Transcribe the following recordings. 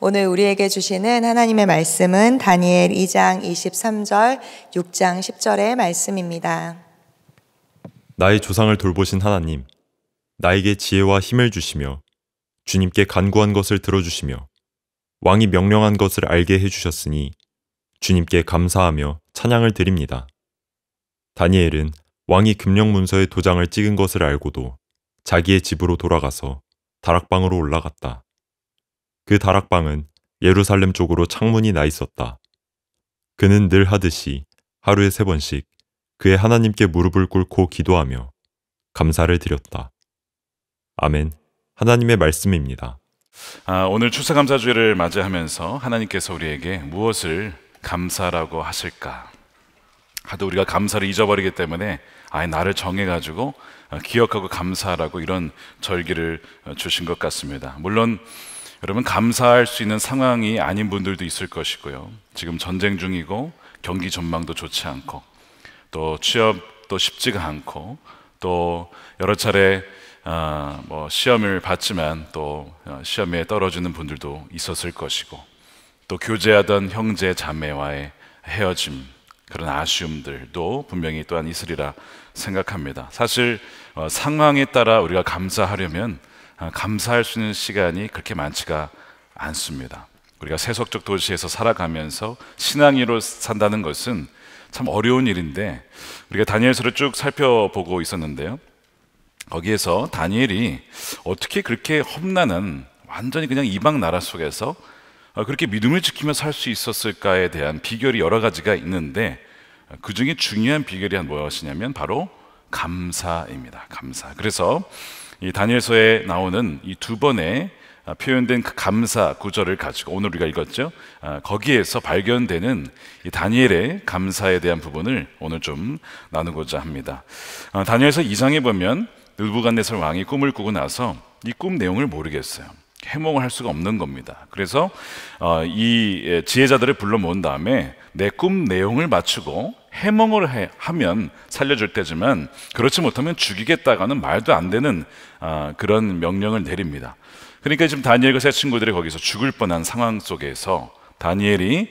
오늘 우리에게 주시는 하나님의 말씀은 다니엘 2장 23절, 6장 10절의 말씀입니다. 나의 조상을 돌보신 하나님, 나에게 지혜와 힘을 주시며 주님께 간구한 것을 들어주시며 왕이 명령한 것을 알게 해주셨으니 주님께 감사하며 찬양을 드립니다. 다니엘은 왕이 금령문서에 도장을 찍은 것을 알고도 자기의 집으로 돌아가서 다락방으로 올라갔다. 그 다락방은 예루살렘 쪽으로 창문이 나 있었다. 그는 늘 하듯이 하루에 3번씩 그의 하나님께 무릎을 꿇고 기도하며 감사를 드렸다. 아멘. 하나님의 말씀입니다. 오늘 추수감사주일을 맞이하면서 하나님께서 우리에게 무엇을 감사라고 하실까? 하도 우리가 감사를 잊어버리기 때문에 아예 나를 정해가지고 기억하고 감사하라고 이런 절기를 주신 것 같습니다. 물론 여러분, 감사할 수 있는 상황이 아닌 분들도 있을 것이고요. 지금 전쟁 중이고 경기 전망도 좋지 않고 또 취업도 쉽지가 않고 또 여러 차례 시험을 봤지만 또 시험에 떨어지는 분들도 있었을 것이고 또 교제하던 형제 자매와의 헤어짐, 그런 아쉬움들도 분명히 또한 있으리라 생각합니다. 사실 상황에 따라 우리가 감사하려면 감사할 수 있는 시간이 그렇게 많지가 않습니다. 우리가 세속적 도시에서 살아가면서 신앙인으로 산다는 것은 참 어려운 일인데, 우리가 다니엘서를 쭉 살펴보고 있었는데요, 거기에서 다니엘이 어떻게 그렇게 험난한 완전히 그냥 이방 나라 속에서 그렇게 믿음을 지키며 살 수 있었을까에 대한 비결이 여러 가지가 있는데, 그 중에 중요한 비결이 무엇이냐면 바로 감사입니다. 감사. 그래서 이 다니엘서에 나오는 이 2번의 표현된 그 감사 구절을 가지고 오늘 우리가 읽었죠. 거기에서 발견되는 이 다니엘의 감사에 대한 부분을 오늘 좀 나누고자 합니다. 다니엘서 2장에 보면 느부갓네살 왕이 꿈을 꾸고 나서 이 꿈 내용을 모르겠어요. 해몽을 할 수가 없는 겁니다. 그래서 이 지혜자들을 불러 모은 다음에 내 꿈 내용을 맞추고 해몽을 하면 살려줄 때지만 그렇지 못하면 죽이겠다가는 말도 안 되는 그런 명령을 내립니다. 그러니까 지금 다니엘과 세 친구들이 거기서 죽을 뻔한 상황 속에서 다니엘이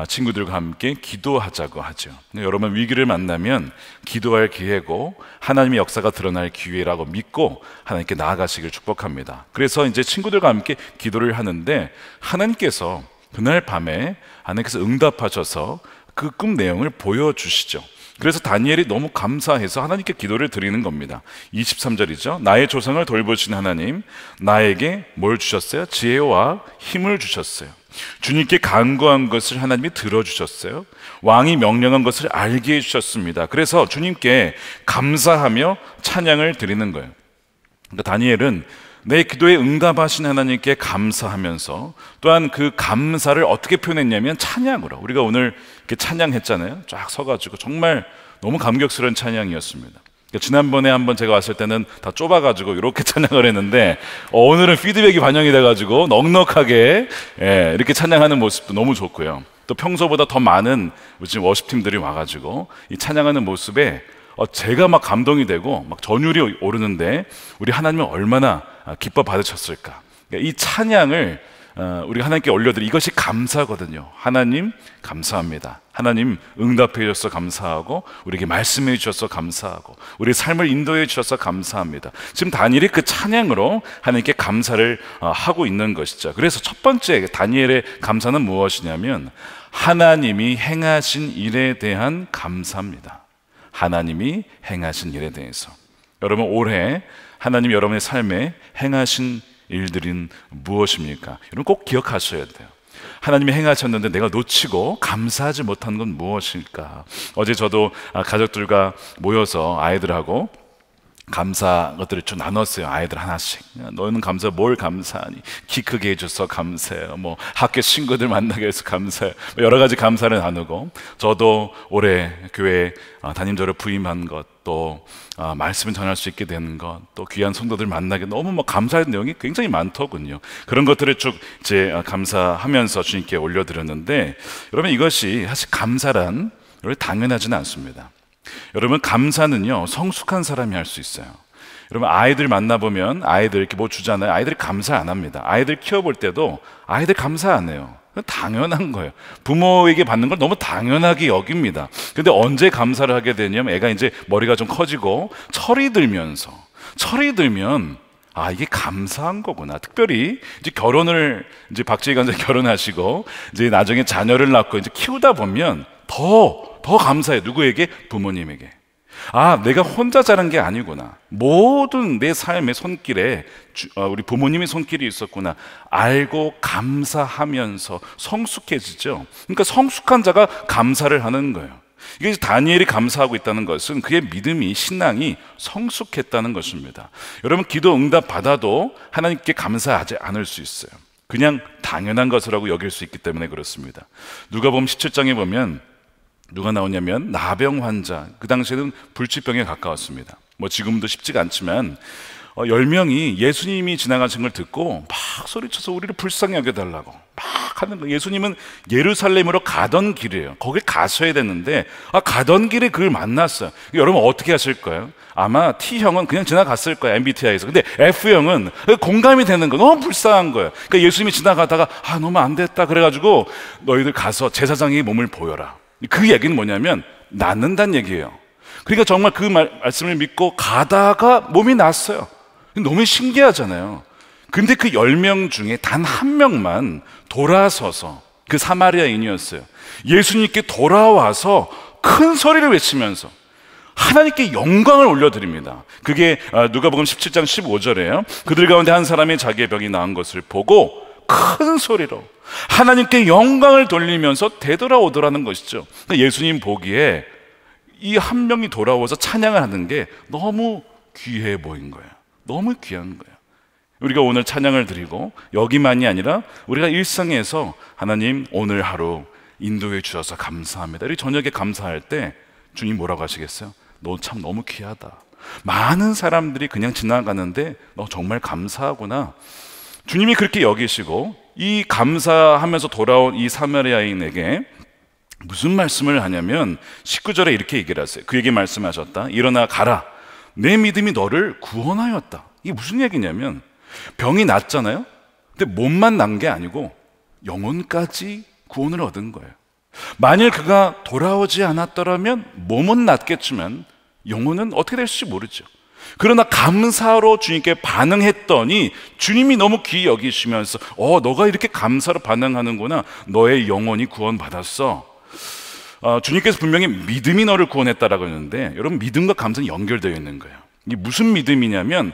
친구들과 함께 기도하자고 하죠. 여러분, 위기를 만나면 기도할 기회고 하나님의 역사가 드러날 기회라고 믿고 하나님께 나아가시길 축복합니다. 그래서 이제 친구들과 함께 기도를 하는데 하나님께서 그날 밤에 하나님께서 응답하셔서 그 꿈 내용을 보여주시죠. 그래서 다니엘이 너무 감사해서 하나님께 기도를 드리는 겁니다. 23절이죠. 나의 조상을 돌보신 하나님, 나에게 뭘 주셨어요? 지혜와 힘을 주셨어요. 주님께 간구한 것을 하나님이 들어주셨어요. 왕이 명령한 것을 알게 해주셨습니다. 그래서 주님께 감사하며 찬양을 드리는 거예요. 그러니까 다니엘은 내 기도에 응답하신 하나님께 감사하면서 또한 그 감사를 어떻게 표현했냐면 찬양으로. 우리가 오늘 이렇게 찬양했잖아요. 쫙 서가지고 정말 너무 감격스러운 찬양이었습니다. 그러니까 지난번에 한번 제가 왔을 때는 다 좁아가지고 이렇게 찬양을 했는데 오늘은 피드백이 반영이 돼가지고 넉넉하게 이렇게 찬양하는 모습도 너무 좋고요. 또 평소보다 더 많은 지금 워십팀들이 와가지고 이 찬양하는 모습에 제가 막 감동이 되고 막 전율이 오르는데 우리 하나님은 얼마나 기뻐 받으셨을까. 이 찬양을 우리가 하나님께 올려드리, 이것이 감사거든요. 하나님 감사합니다. 하나님 응답해 주셔서 감사하고 우리에게 말씀해 주셔서 감사하고 우리의 삶을 인도해 주셔서 감사합니다. 지금 다니엘이 그 찬양으로 하나님께 감사를 하고 있는 것이죠. 그래서 첫 번째 다니엘의 감사는 무엇이냐면 하나님이 행하신 일에 대한 감사입니다. 하나님이 행하신 일에 대해서. 여러분, 올해 하나님이 여러분의 삶에 행하신 일들은 무엇입니까? 여러분 꼭 기억하셔야 돼요. 하나님이 행하셨는데 내가 놓치고 감사하지 못한 건 무엇일까? 어제 저도 가족들과 모여서 아이들하고 감사 것들을 좀 나눴어요. 아이들 하나씩. 너는 감사, 뭘 감사하니? 키 크게 해줘서 감사해요. 뭐 학교 친구들 만나게 해서 감사해요. 여러 가지 감사를 나누고, 저도 올해 교회 담임자로 부임한 것, 또 말씀을 전할 수 있게 되는 것, 또 귀한 성도들 만나게 너무 감사할 내용이 굉장히 많더군요. 그런 것들을 쭉 이제 감사하면서 주님께 올려드렸는데, 여러분 이것이 사실 감사란 당연하지는 않습니다. 여러분 감사는요 성숙한 사람이 할 수 있어요. 여러분 아이들 만나보면 아이들 이렇게 뭐 주잖아요. 아이들이 감사 안 합니다. 아이들 키워볼 때도 아이들 감사 안 해요. 당연한 거예요. 부모에게 받는 걸 너무 당연하게 여깁니다. 근데 언제 감사를 하게 되냐면 애가 이제 머리가 좀 커지고 철이 들면 아, 이게 감사한 거구나. 특별히 이제 결혼을 이제 박지희가 이제 결혼하시고 이제 나중에 자녀를 낳고 이제 키우다 보면 더 감사해요. 누구에게? 부모님에게. 아, 내가 혼자 자란 게 아니구나. 모든 내 삶의 손길에 우리 부모님의 손길이 있었구나. 알고 감사하면서 성숙해지죠. 그러니까 성숙한 자가 감사를 하는 거예요. 이게 다니엘이 감사하고 있다는 것은 그의 믿음이, 신앙이 성숙했다는 것입니다. 여러분, 기도 응답 받아도 하나님께 감사하지 않을 수 있어요. 그냥 당연한 것이라고 여길 수 있기 때문에 그렇습니다. 누가복음 17장에 보면 누가 나오냐면 나병 환자, 그 당시에는 불치병에 가까웠습니다. 뭐 지금도 쉽지가 않지만 10명이 예수님이 지나가신 걸 듣고 막 소리쳐서 우리를 불쌍히 여겨달라고 막 하는 거예요. 예수님은 예루살렘으로 가던 길이에요. 거길 가셔야 되는데 가던 길에 그걸 만났어요. 여러분 어떻게 하실 거예요? 아마 T형은 그냥 지나갔을 거예요, MBTI에서. 근데 F형은 공감이 되는 거예요. 너무 불쌍한 거예요. 그러니까 예수님이 지나가다가 너무 안 됐다 그래가지고 너희들 가서 제사장에게 몸을 보여라. 그 얘기는 뭐냐면 낫는다는 얘기예요. 그러니까 정말 그 말씀을 믿고 가다가 몸이 낫어요. 너무 신기하잖아요. 근데 그 10명 중에 단 한 명만 돌아서서, 그 사마리아인이었어요. 예수님께 돌아와서 큰 소리를 외치면서 하나님께 영광을 올려드립니다. 그게 누가복음 17장 15절이에요. 그들 가운데 한 사람이 자기의 병이 나은 것을 보고 큰 소리로 하나님께 영광을 돌리면서 되돌아오더라는 것이죠. 그러니까 예수님 보기에 이 한 명이 돌아와서 찬양을 하는 게 너무 귀해 보인 거예요. 너무 귀한 거예요. 우리가 오늘 찬양을 드리고 여기만이 아니라 우리가 일상에서 하나님 오늘 하루 인도해 주셔서 감사합니다. 우리 저녁에 감사할 때 주님 뭐라고 하시겠어요? 너 참 너무 귀하다. 많은 사람들이 그냥 지나가는데 너 정말 감사하구나. 주님이 그렇게 여기시고 이 감사하면서 돌아온 이 사마리아인에게 무슨 말씀을 하냐면 19절에 이렇게 얘기를 하세요. 그에게 말씀하셨다. 일어나 가라. 내 믿음이 너를 구원하였다. 이게 무슨 얘기냐면 병이 낫잖아요. 근데 몸만 난 게 아니고 영혼까지 구원을 얻은 거예요. 만일 그가 돌아오지 않았더라면 몸은 낫겠지만 영혼은 어떻게 될지 모르죠. 그러나 감사로 주님께 반응했더니 주님이 너무 귀히 여기시면서 너가 이렇게 감사로 반응하는구나. 너의 영혼이 구원받았어. 주님께서 분명히 믿음이 너를 구원했다라고 했는데 여러분, 믿음과 감사는 연결되어 있는 거예요. 이게 무슨 믿음이냐면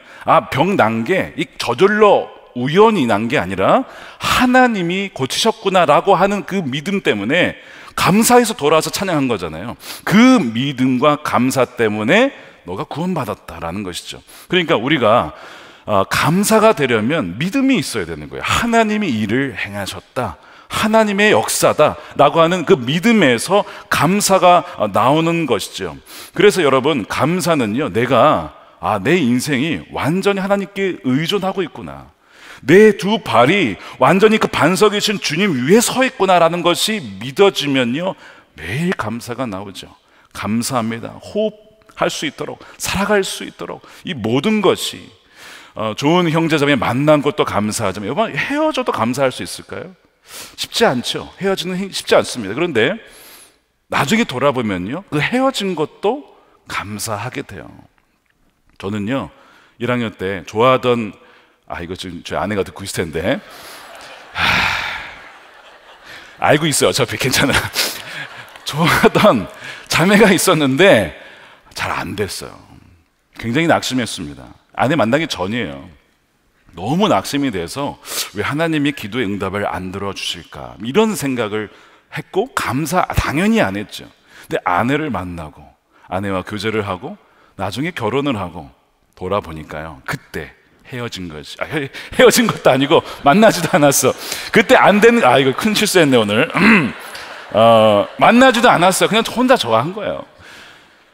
병 난 게 저절로 우연히 난 게 아니라 하나님이 고치셨구나라고 하는 그 믿음 때문에 감사해서 돌아와서 찬양한 거잖아요. 그 믿음과 감사 때문에 너가 구원받았다라는 것이죠. 그러니까 우리가 감사가 되려면 믿음이 있어야 되는 거예요. 하나님이 일을 행하셨다, 하나님의 역사다 라고 하는 그 믿음에서 감사가 나오는 것이죠. 그래서 여러분, 감사는요, 내가 내 인생이 완전히 하나님께 의존하고 있구나, 내 두 발이 완전히 그 반석이신 주님 위에 서 있구나라는 것이 믿어지면요, 매일 감사가 나오죠. 감사합니다. 호흡할 수 있도록, 살아갈 수 있도록 이 모든 것이 좋은 형제자매 만난 것도 감사하지만 여러분, 헤어져도 감사할 수 있을까요? 쉽지 않죠. 헤어지는 쉽지 않습니다. 그런데 나중에 돌아보면요, 그 헤어진 것도 감사하게 돼요. 저는요 1학년 때 좋아하던 이거 지금 제 아내가 듣고 있을 텐데 알고 있어요. 어차피 괜찮아요. 좋아하던 자매가 있었는데 잘 안 됐어요. 굉장히 낙심했습니다. 아내 만나기 전이에요. 너무 낙심이 돼서 왜 하나님이 기도의 응답을 안 들어주실까 이런 생각을 했고 감사 당연히 안 했죠. 근데 아내를 만나고 아내와 교제를 하고 나중에 결혼을 하고 돌아보니까요, 그때 헤어진 것이 헤어진 것도 아니고 만나지도 않았어. 그때 안 된 이거 큰 실수했네 오늘. 만나지도 않았어요. 그냥 혼자 좋아한 거예요.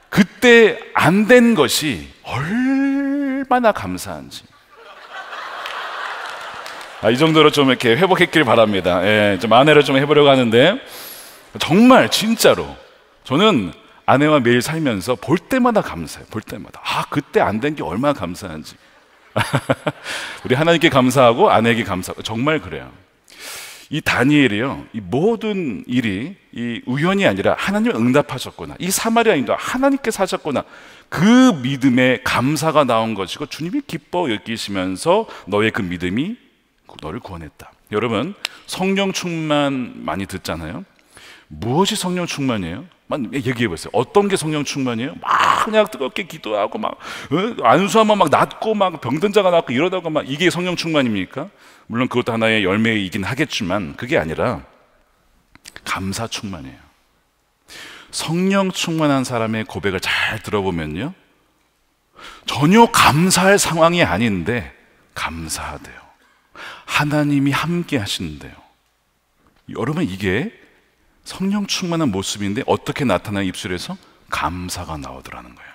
그때 안 된 것이 얼마나 감사한지. 이 정도로 좀 이렇게 회복했길 바랍니다. 좀 아내를 좀 해보려고 하는데 정말 진짜로 저는 아내와 매일 살면서 볼 때마다 감사해요. 볼 때마다. 그때 안 된 게 얼마나 감사한지. 우리 하나님께 감사하고 아내에게 감사하고, 정말 그래요. 이 다니엘이요, 이 모든 일이 이 우연이 아니라 하나님이 응답하셨구나, 이 사마리아인도 하나님께서 하셨구나, 그 믿음에 감사가 나온 것이고 주님이 기뻐 여기시면서 너의 그 믿음이 너를 구원했다. 여러분, 성령 충만 많이 듣잖아요. 무엇이 성령 충만이에요? 얘기해 보세요. 어떤 게 성령 충만이에요? 막 그냥 뜨겁게 기도하고 막 안수하면 막 낫고 막 병든 자가 낫고 이러다가 막 이게 성령 충만입니까? 물론 그것도 하나의 열매이긴 하겠지만 그게 아니라 감사 충만이에요. 성령 충만한 사람의 고백을 잘 들어보면요, 전혀 감사할 상황이 아닌데 감사하대요. 하나님이 함께 하시는데요. 여러분, 이게 성령 충만한 모습인데 어떻게 나타나는 입술에서 감사가 나오더라는 거예요.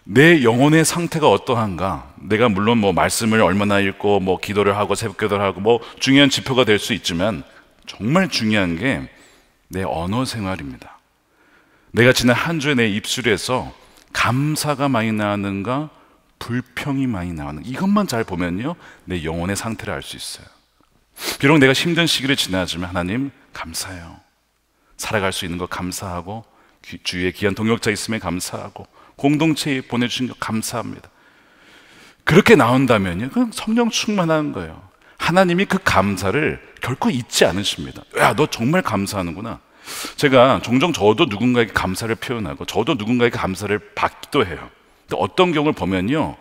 내 영혼의 상태가 어떠한가, 내가 물론 뭐 말씀을 얼마나 읽고 뭐 기도를 하고 새벽 기도를 하고 뭐 중요한 지표가 될 수 있지만 정말 중요한 게 내 언어 생활입니다. 내가 지난 한 주에 내 입술에서 감사가 많이 나왔는가, 불평이 많이 나왔는가, 이것만 잘 보면요, 내 영혼의 상태를 알 수 있어요. 비록 내가 힘든 시기를 지나지만 하나님 감사해요. 살아갈 수 있는 거 감사하고, 주위에 귀한 동역자 있음에 감사하고, 공동체에 보내주신 거 감사합니다. 그렇게 나온다면요, 그건 성령 충만한 거예요. 하나님이 그 감사를 결코 잊지 않으십니다. 야, 너 정말 감사하는구나. 제가 종종 저도 누군가에게 감사를 표현하고 저도 누군가에게 감사를 받기도 해요. 근데 어떤 경우를 보면요,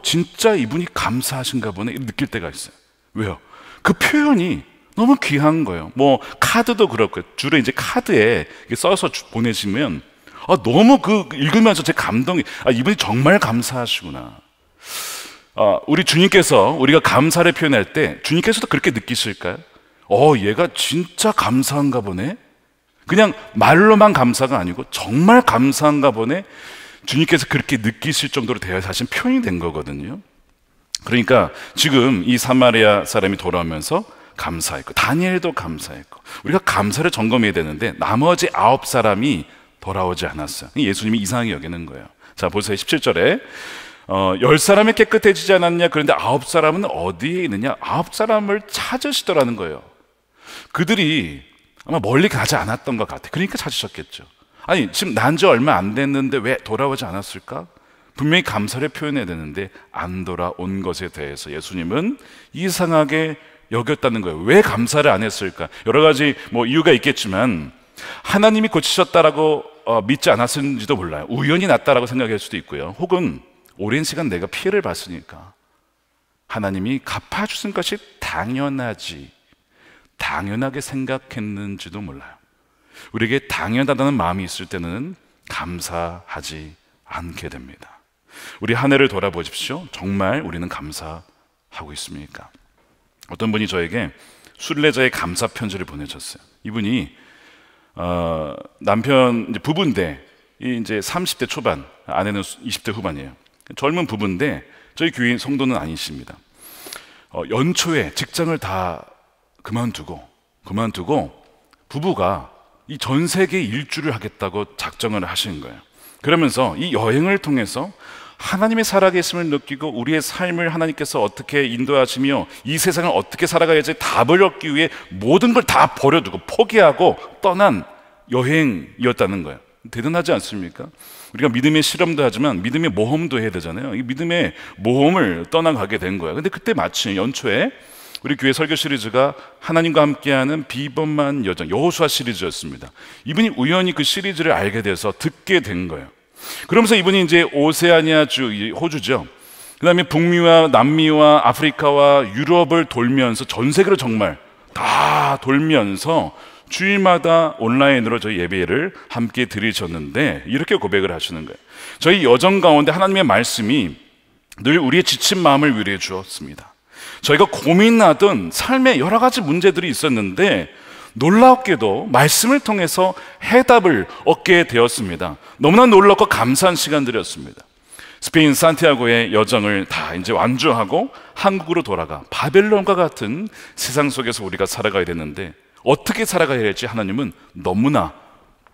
진짜 이분이 감사하신가 보네 느낄 때가 있어요. 왜요? 그 표현이 너무 귀한 거예요. 뭐 카드도 그렇고요. 주로 이제 카드에 써서 보내시면 너무 그 읽으면서 제 감동이, 이분이 정말 감사하시구나. 우리 주님께서 우리가 감사를 표현할 때 주님께서도 그렇게 느끼실까요? 얘가 진짜 감사한가 보네. 그냥 말로만 감사가 아니고 정말 감사한가 보네. 주님께서 그렇게 느끼실 정도로 대화 사실 표현이 된 거거든요. 그러니까 지금 이 사마리아 사람이 돌아오면서 감사했고, 다니엘도 감사했고, 우리가 감사를 점검해야 되는데 나머지 9사람이 돌아오지 않았어요. 예수님이 이상하게 여기는 거예요. 자, 보세요. 17절에 10사람이 깨끗해지지 않았냐, 그런데 9사람은 어디에 있느냐, 9사람을 찾으시더라는 거예요. 그들이 아마 멀리 가지 않았던 것 같아요. 그러니까 찾으셨겠죠. 아니, 지금 난 지 얼마 안 됐는데 왜 돌아오지 않았을까? 분명히 감사를 표현해야 되는데 안 돌아온 것에 대해서 예수님은 이상하게 여겼다는 거예요. 왜 감사를 안 했을까? 여러 가지 뭐 이유가 있겠지만 하나님이 고치셨다라고 믿지 않았는지도 몰라요. 우연히 났다라고 생각할 수도 있고요. 혹은 오랜 시간 내가 피해를 봤으니까 하나님이 갚아주신 것이 당연하게 생각했는지도 몰라요. 우리에게 당연하다는 마음이 있을 때는 감사하지 않게 됩니다. 우리 한 해를 돌아보십시오. 정말 우리는 감사하고 있습니까? 어떤 분이 저에게 순례자의 감사 편지를 보내줬어요. 이분이 남편 이제 부부인데 이제 30대 초반, 아내는 20대 후반이에요. 젊은 부부인데 저희 교회 성도는 아니십니다. 연초에 직장을 다 그만두고 부부가 이 전 세계 일주를 하겠다고 작정을 하신 거예요. 그러면서 이 여행을 통해서 하나님의 살아계심을 느끼고 우리의 삶을 하나님께서 어떻게 인도하시며 이 세상을 어떻게 살아가야지 답을 얻기 위해 모든 걸 다 버려두고 포기하고 떠난 여행이었다는 거예요. 대단하지 않습니까? 우리가 믿음의 실험도 하지만 믿음의 모험도 해야 되잖아요. 이 믿음의 모험을 떠나가게 된 거예요. 근데 그때 마침 연초에 우리 교회 설교 시리즈가 하나님과 함께하는 비범한 여정, 여호수아 시리즈였습니다. 이분이 우연히 그 시리즈를 알게 돼서 듣게 된 거예요. 그러면서 이분이 이제 오세아니아주, 호주죠. 그 다음에 북미와 남미와 아프리카와 유럽을 돌면서 전 세계로 정말 다 돌면서 주일마다 온라인으로 저희 예배를 함께 드리셨는데 이렇게 고백을 하시는 거예요. 저희 여정 가운데 하나님의 말씀이 늘 우리의 지친 마음을 위로해 주었습니다. 저희가 고민하던 삶에 여러 가지 문제들이 있었는데 놀랍게도 말씀을 통해서 해답을 얻게 되었습니다. 너무나 놀랍고 감사한 시간들이었습니다. 스페인 산티아고의 여정을 다 이제 완주하고 한국으로 돌아가 바벨론과 같은 세상 속에서 우리가 살아가야 되는데 어떻게 살아가야 할지 하나님은 너무나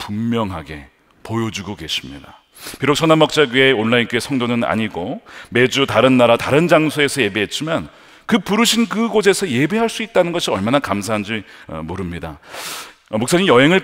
분명하게 보여주고 계십니다. 비록 선한목자교회 온라인교회 성도는 아니고 매주 다른 나라 다른 장소에서 예배했지만 그 부르신 그곳에서 예배할 수 있다는 것이 얼마나 감사한지 모릅니다. 목사님 여행을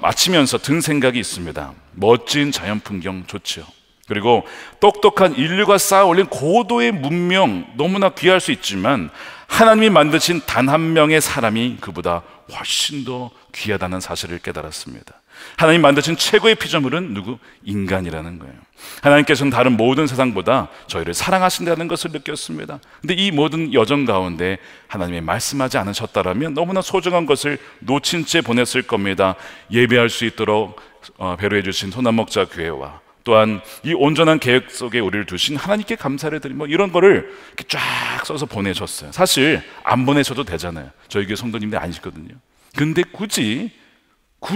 마치면서 든 생각이 있습니다. 멋진 자연 풍경 좋죠. 그리고 똑똑한 인류가 쌓아 올린 고도의 문명 너무나 귀할 수 있지만 하나님이 만드신 단 한 명의 사람이 그보다 훨씬 더 귀하다는 사실을 깨달았습니다. 하나님 만드신 최고의 피조물은 누구? 인간이라는 거예요. 하나님께서는 다른 모든 세상보다 저희를 사랑하신다는 것을 느꼈습니다. 근데 이 모든 여정 가운데 하나님이 말씀하지 않으셨다라면 너무나 소중한 것을 놓친 채 보냈을 겁니다. 예배할 수 있도록 배려해 주신 소남목자 교회와 또한 이 온전한 계획 속에 우리를 두신 하나님께 감사를 드리고 이런 거를 이렇게 쫙 써서 보내셨어요. 사실 안 보내셔도 되잖아요. 저희 교회 성도님들 아니시거든요. 근데 굳이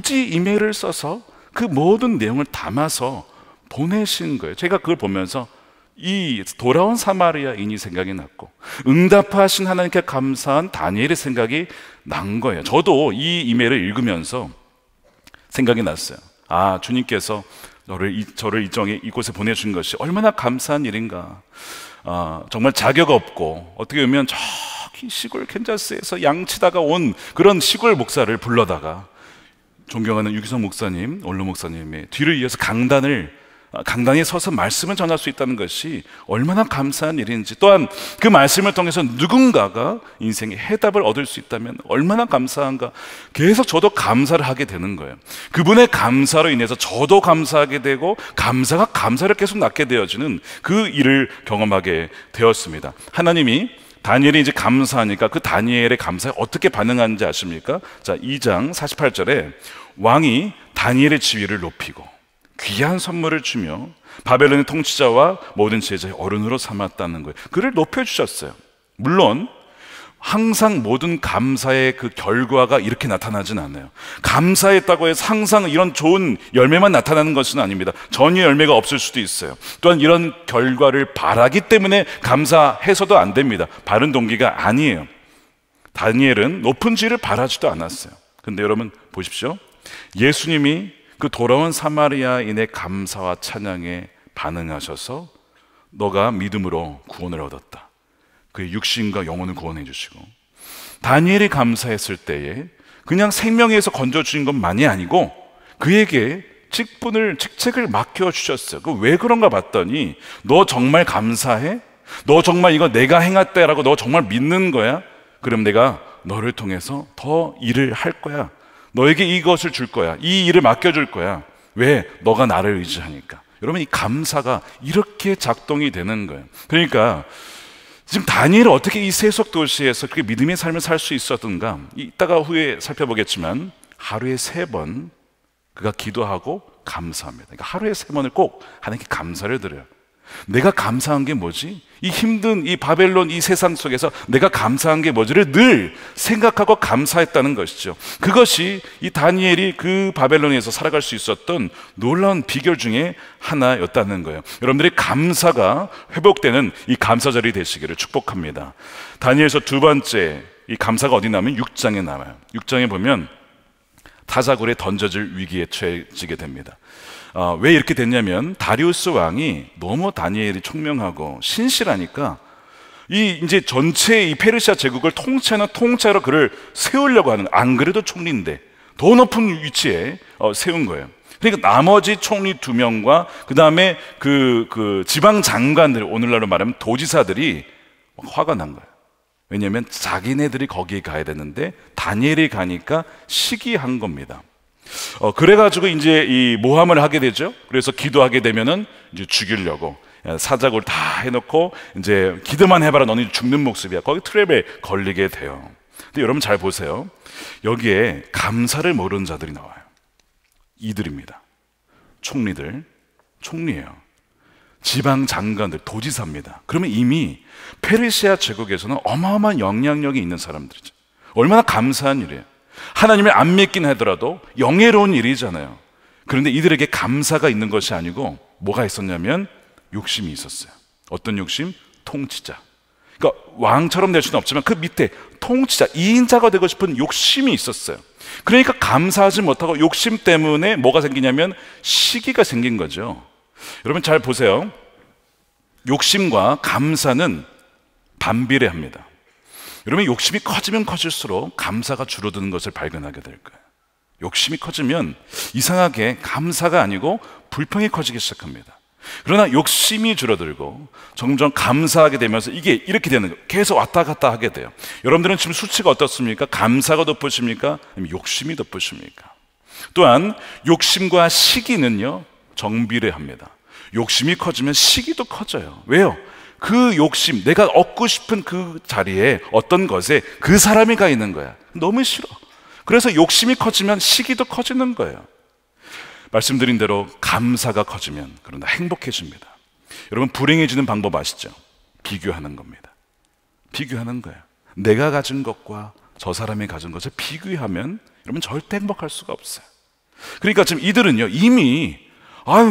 이메일을 써서 그 모든 내용을 담아서 보내신 거예요. 제가 그걸 보면서 이 돌아온 사마리아인이 생각이 났고 응답하신 하나님께 감사한 다니엘의 생각이 난 거예요. 저도 이 이메일을 읽으면서 생각이 났어요. 아, 주님께서 저를 이곳에 보내준 것이 얼마나 감사한 일인가. 정말 자격 없고 어떻게 보면 저기 시골 캔자스에서 양치다가 온 그런 시골 목사를 불러다가 존경하는 유기성 목사님, 원로 목사님의 뒤를 이어서 강단에 서서 말씀을 전할 수 있다는 것이 얼마나 감사한 일인지, 또한 그 말씀을 통해서 누군가가 인생의 해답을 얻을 수 있다면 얼마나 감사한가. 계속 저도 감사를 하게 되는 거예요. 그분의 감사로 인해서 저도 감사하게 되고 감사가 감사를 계속 낳게 되어지는 그 일을 경험하게 되었습니다. 하나님이 다니엘이 이제 감사하니까 그 다니엘의 감사에 어떻게 반응하는지 아십니까? 자, 2장 48절에 왕이 다니엘의 지위를 높이고 귀한 선물을 주며 바벨론의 통치자와 모든 제자의 어른으로 삼았다는 거예요. 그를 높여주셨어요. 물론 항상 모든 감사의 그 결과가 이렇게 나타나진 않아요. 감사했다고 해서 항상 이런 좋은 열매만 나타나는 것은 아닙니다. 전혀 열매가 없을 수도 있어요. 또한 이런 결과를 바라기 때문에 감사해서도 안 됩니다. 바른 동기가 아니에요. 다니엘은 높은 지위를 바라지도 않았어요. 근데 여러분 보십시오. 예수님이 그 돌아온 사마리아인의 감사와 찬양에 반응하셔서 너가 믿음으로 구원을 얻었다. 그의 육신과 영혼을 구원해 주시고, 다니엘이 감사했을 때에 그냥 생명에서 건져주신 것만이 아니고 그에게 직책을 맡겨주셨어요. 왜 그런가 봤더니 너 정말 감사해? 너 정말 이거 내가 행했다라고 너 정말 믿는 거야? 그럼 내가 너를 통해서 더 일을 할 거야. 너에게 이것을 줄 거야. 이 일을 맡겨줄 거야. 왜? 너가 나를 의지하니까. 여러분, 이 감사가 이렇게 작동이 되는 거예요. 그러니까 지금 다니엘은 어떻게 이 세속 도시에서 그렇게 믿음의 삶을 살 수 있었던가, 이따가 후에 살펴보겠지만 하루에 3번 그가 기도하고 감사합니다. 그러니까 하루에 3번을 꼭 하나님께 감사를 드려요. 내가 감사한 게 뭐지? 이 힘든 이 바벨론 이 세상 속에서 내가 감사한 게 뭐지를 늘 생각하고 감사했다는 것이죠. 그것이 이 다니엘이 그 바벨론에서 살아갈 수 있었던 놀라운 비결 중에 하나였다는 거예요. 여러분들의 감사가 회복되는 이 감사절이 되시기를 축복합니다. 다니엘서 두 번째 이 감사가 어디 나오면 6장에 나와요. 6장에 보면 타자굴에 던져질 위기에 처해지게 됩니다. 왜 이렇게 됐냐면 다리우스 왕이 너무 다니엘이 총명하고 신실하니까 이제 전체 이 페르시아 제국을 통치하는 통치자로 그를 세우려고 하는, 안 그래도 총리인데 더 높은 위치에 세운 거예요. 그러니까 나머지 총리 2명과 그 다음에 그 지방 장관들, 오늘날로 말하면 도지사들이 화가 난 거예요. 왜냐하면 자기네들이 거기에 가야 되는데 다니엘이 가니까 시기한 겁니다. 그래가지고 이제 이 모함을 하게 되죠. 그래서 기도하게 되면은 이제 죽이려고 사자굴 다 해놓고 이제 기도만 해봐라 너는 죽는 목숨이야. 거기 트랩에 걸리게 돼요. 근데 여러분 잘 보세요. 여기에 감사를 모르는 자들이 나와요. 이들입니다. 총리예요. 지방 장관들, 도지사입니다. 그러면 이미 페르시아 제국에서는 어마어마한 영향력이 있는 사람들이죠. 얼마나 감사한 일이에요. 하나님을 안 믿긴 하더라도 영예로운 일이잖아요. 그런데 이들에게 감사가 있는 것이 아니고 뭐가 있었냐면 욕심이 있었어요. 어떤 욕심? 통치자. 그러니까 왕처럼 될 수는 없지만 그 밑에 통치자, 2인자가 되고 싶은 욕심이 있었어요. 그러니까 감사하지 못하고 욕심 때문에 뭐가 생기냐면 시기가 생긴 거죠. 여러분 잘 보세요. 욕심과 감사는 반비례합니다. 여러분 욕심이 커지면 커질수록 감사가 줄어드는 것을 발견하게 될 거예요. 욕심이 커지면 이상하게 감사가 아니고 불평이 커지기 시작합니다. 그러나 욕심이 줄어들고 점점 감사하게 되면서 이게 이렇게 되는 거예요. 계속 왔다 갔다 하게 돼요. 여러분들은 지금 수치가 어떻습니까? 감사가 높으십니까? 아니면 욕심이 높으십니까? 또한 욕심과 시기는요 정비례합니다. 욕심이 커지면 시기도 커져요. 왜요? 그 욕심, 내가 얻고 싶은 그 자리에 어떤 것에 그 사람이 가 있는 거야. 너무 싫어. 그래서 욕심이 커지면 시기도 커지는 거예요. 말씀드린 대로 감사가 커지면 그러나 행복해집니다. 여러분 불행해지는 방법 아시죠? 비교하는 겁니다. 비교하는 거예요. 내가 가진 것과 저 사람이 가진 것을 비교하면 여러분 절대 행복할 수가 없어요. 그러니까 지금 이들은요 이미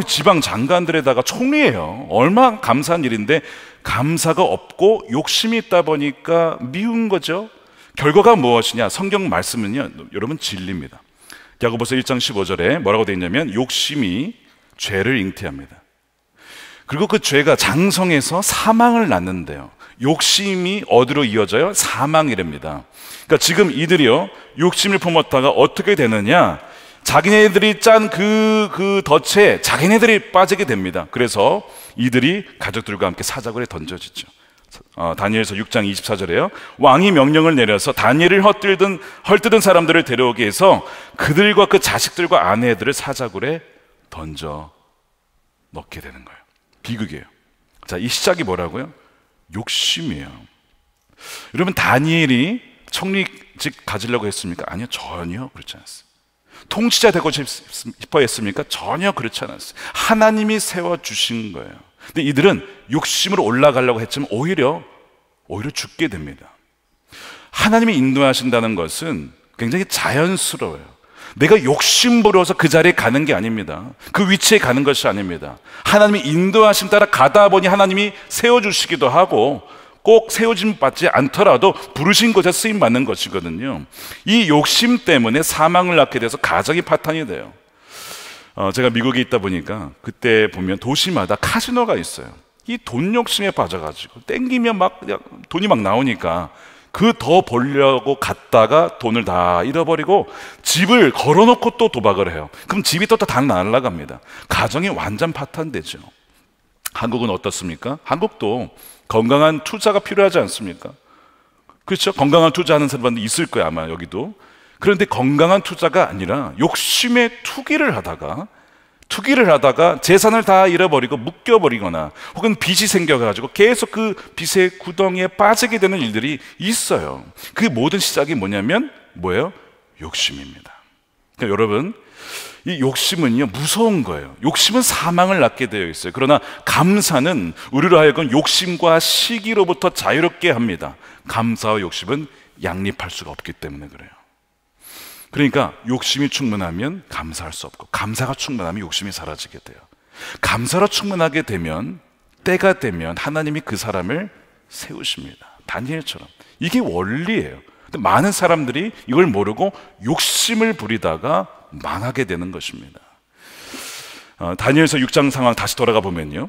지방 장관들에다가 총리예요. 얼마나 감사한 일인데 감사가 없고 욕심이 있다 보니까 미운 거죠. 결과가 무엇이냐? 성경 말씀은요 여러분 진리입니다. 야고보서 1장 15절에 뭐라고 되어 있냐면 욕심이 죄를 잉태합니다. 그리고 그 죄가 장성해서 사망을 낳는데요. 욕심이 어디로 이어져요? 사망이랍니다. 그러니까 지금 이들이요 욕심을 품었다가 어떻게 되느냐? 자기네들이 짠 그 덫에 자기네들이 빠지게 됩니다. 그래서 이들이 가족들과 함께 사자굴에 던져지죠. 다니엘서 6장 24절에요 왕이 명령을 내려서 다니엘을 헐뜯은 사람들을 데려오게 해서 그들과 그 자식들과 아내들을 사자굴에 던져 넣게 되는 거예요. 비극이에요. 자, 이 시작이 뭐라고요? 욕심이에요. 여러분 다니엘이 총리직 가지려고 했습니까? 아니요, 전혀 그렇지 않았어요. 통치자 되고 싶어 했습니까? 전혀 그렇지 않았어요. 하나님이 세워주신 거예요. 근데 이들은 욕심으로 올라가려고 했지만 오히려 죽게 됩니다. 하나님이 인도하신다는 것은 굉장히 자연스러워요. 내가 욕심 부려서 그 자리에 가는 게 아닙니다. 그 위치에 가는 것이 아닙니다. 하나님이 인도하심 따라 가다 보니 하나님이 세워주시기도 하고 꼭 세워짐 받지 않더라도 부르신 곳에 쓰임 받는 것이거든요. 이 욕심 때문에 사망을 낳게 돼서 가정이 파탄이 돼요. 제가 미국에 있다 보니까 그때 보면 도시마다 카지노가 있어요. 이 돈 욕심에 빠져가지고 땡기면 막 돈이 막 나오니까 그 더 벌려고 갔다가 돈을 다 잃어버리고 집을 걸어놓고 또 도박을 해요. 그럼 집이 또 다 날아갑니다. 가정이 완전 파탄되죠. 한국은 어떻습니까? 한국도 건강한 투자가 필요하지 않습니까? 그렇죠? 건강한 투자하는 사람들 있을 거예요, 아마 여기도. 그런데 건강한 투자가 아니라 욕심에 투기를 하다가 재산을 다 잃어버리고 묶여버리거나 혹은 빚이 생겨가지고 계속 그 빚의 구덩이에 빠지게 되는 일들이 있어요. 그 모든 시작이 뭐냐면 뭐예요? 욕심입니다. 그러니까 여러분 이 욕심은요 무서운 거예요. 욕심은 사망을 낳게 되어 있어요. 그러나 감사는 우리로 하여금 욕심과 시기로부터 자유롭게 합니다. 감사와 욕심은 양립할 수가 없기 때문에 그래요. 그러니까 욕심이 충만하면 감사할 수 없고 감사가 충만하면 욕심이 사라지게 돼요. 감사로 충만하게 되면 때가 되면 하나님이 그 사람을 세우십니다. 다니엘처럼. 이게 원리예요. 근데 많은 사람들이 이걸 모르고 욕심을 부리다가 망하게 되는 것입니다. 다니엘서 6장 상황 다시 돌아가 보면요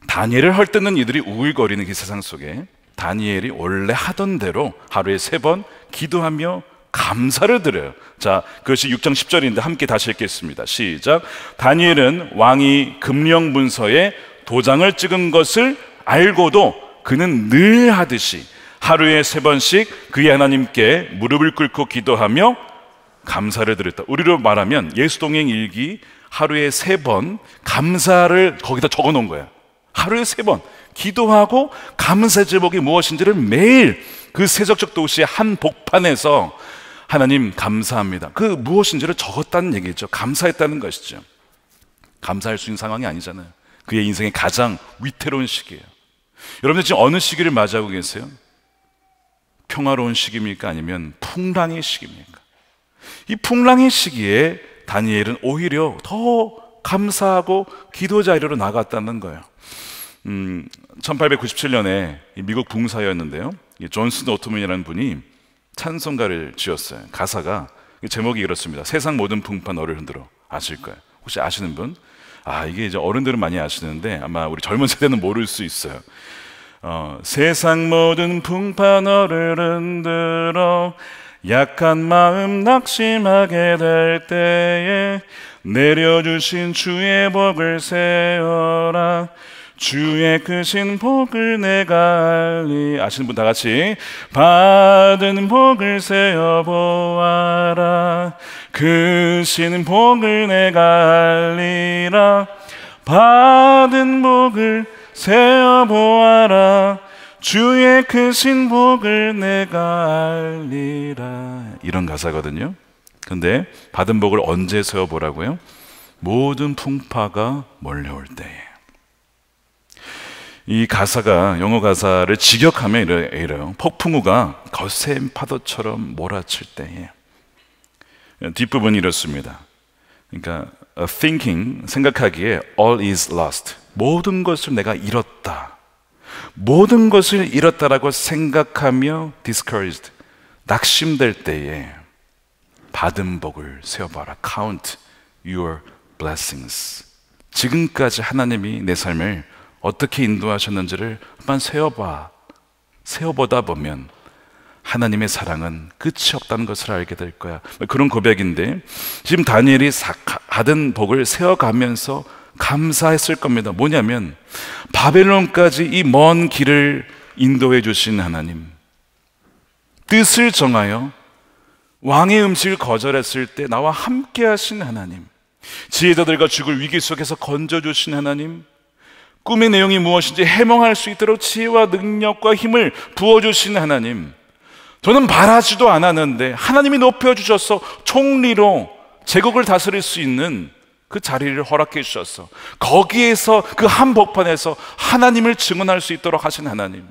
다니엘을 헐뜯는 이들이 우글거리는 그 세상 속에 다니엘이 원래 하던 대로 하루에 3번 기도하며 감사를 드려요. 자, 그것이 6장 10절인데 함께 다시 읽겠습니다. 시작. 다니엘은 왕이 금령 문서에 도장을 찍은 것을 알고도 그는 늘 하듯이 하루에 3번씩 그의 하나님께 무릎을 꿇고 기도하며 감사를 드렸다. 우리로 말하면 예수동행 일기 하루에 3번 감사를 거기다 적어 놓은 거야. 하루에 3번 기도하고 감사 제목이 무엇인지를 매일 그 세적적 도시의 한 복판에서 하나님 감사합니다. 그 무엇인지를 적었다는 얘기죠. 감사했다는 것이죠. 감사할 수 있는 상황이 아니잖아요. 그의 인생의 가장 위태로운 시기예요. 여러분들 지금 어느 시기를 맞이하고 계세요? 평화로운 시기입니까? 아니면 풍랑의 시기입니까? 이 풍랑의 시기에 다니엘은 오히려 더 감사하고 기도 자리로 나갔다는 거예요. 1897년에 미국 붕사였는데요. 존슨 오토문이라는 분이 찬송가를 지었어요. 가사가 제목이 이렇습니다. 세상 모든 풍파 너를 흔들어. 아실까요? 혹시 아시는 분? 이게 이제 어른들은 많이 아시는데 아마 우리 젊은 세대는 모를 수 있어요. 세상 모든 풍파 너를 흔들어 약한 마음 낙심하게 될 때에 내려주신 주의 복을 세어라. 주의 크신 복을 내가 알리. 아시는 분 다 같이. 받은 복을 세어 보아라. 크신 복을 내가 알리라. 받은 복을 세어 보아라. 주의 크신 복을 내가 알리라. 이런 가사거든요. 근데 받은 복을 언제 세어 보라고요? 모든 풍파가 몰려올 때에. 이 가사가, 영어 가사를 직역하면 이래요. 폭풍우가 거센 파도처럼 몰아칠 때에. 뒷부분이 이렇습니다. 그러니까 thinking, 생각하기에 all is lost, 모든 것을 내가 잃었다, 모든 것을 잃었다라고 생각하며 discouraged, 낙심될 때에 받은 복을 세어봐라. count your blessings. 지금까지 하나님이 내 삶을 어떻게 인도하셨는지를 한번 세어보다 보면 하나님의 사랑은 끝이 없다는 것을 알게 될 거야. 그런 고백인데, 지금 다니엘이 받은 복을 세어가면서 감사했을 겁니다. 뭐냐면 바벨론까지 이 먼 길을 인도해 주신 하나님, 뜻을 정하여 왕의 음식을 거절했을 때 나와 함께 하신 하나님, 지혜자들과 죽을 위기 속에서 건져주신 하나님, 꿈의 내용이 무엇인지 해몽할 수 있도록 지혜와 능력과 힘을 부어주신 하나님, 저는 바라지도 않았는데 하나님이 높여주셔서 총리로 제국을 다스릴 수 있는 그 자리를 허락해 주셔서 거기에서 그 한복판에서 하나님을 증언할 수 있도록 하신 하나님,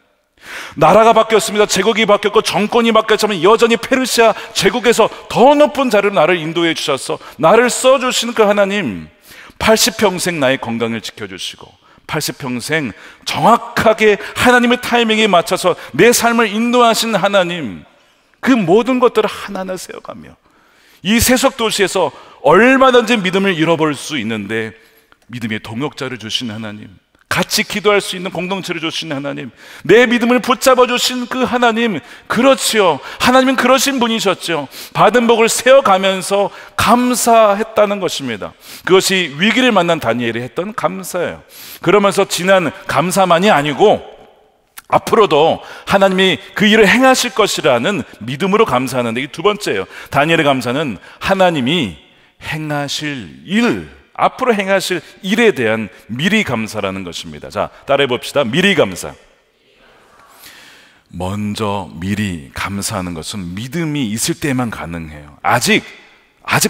나라가 바뀌었습니다. 제국이 바뀌었고 정권이 바뀌었지만 여전히 페르시아 제국에서 더 높은 자리로 나를 인도해 주셔서 나를 써주신 그 하나님, 80평생 나의 건강을 지켜주시고 80평생 정확하게 하나님의 타이밍에 맞춰서 내 삶을 인도하신 하나님, 그 모든 것들을 하나하나 세워가며 이 세속 도시에서 얼마든지 믿음을 잃어버릴 수 있는데 믿음의 동역자를 주신 하나님, 같이 기도할 수 있는 공동체를 주신 하나님, 내 믿음을 붙잡아 주신 그 하나님, 그렇지요. 하나님은 그러신 분이셨죠. 받은 복을 세어가면서 감사했다는 것입니다. 그것이 위기를 만난 다니엘이 했던 감사예요. 그러면서 지난 감사만이 아니고 앞으로도 하나님이 그 일을 행하실 것이라는 믿음으로 감사하는데, 이 두 번째예요. 다니엘의 감사는 하나님이 행하실 일, 앞으로 행하실 일에 대한 미리 감사라는 것입니다. 자, 따라해 봅시다. 미리 감사. 먼저 미리 감사하는 것은 믿음이 있을 때만 가능해요. 아직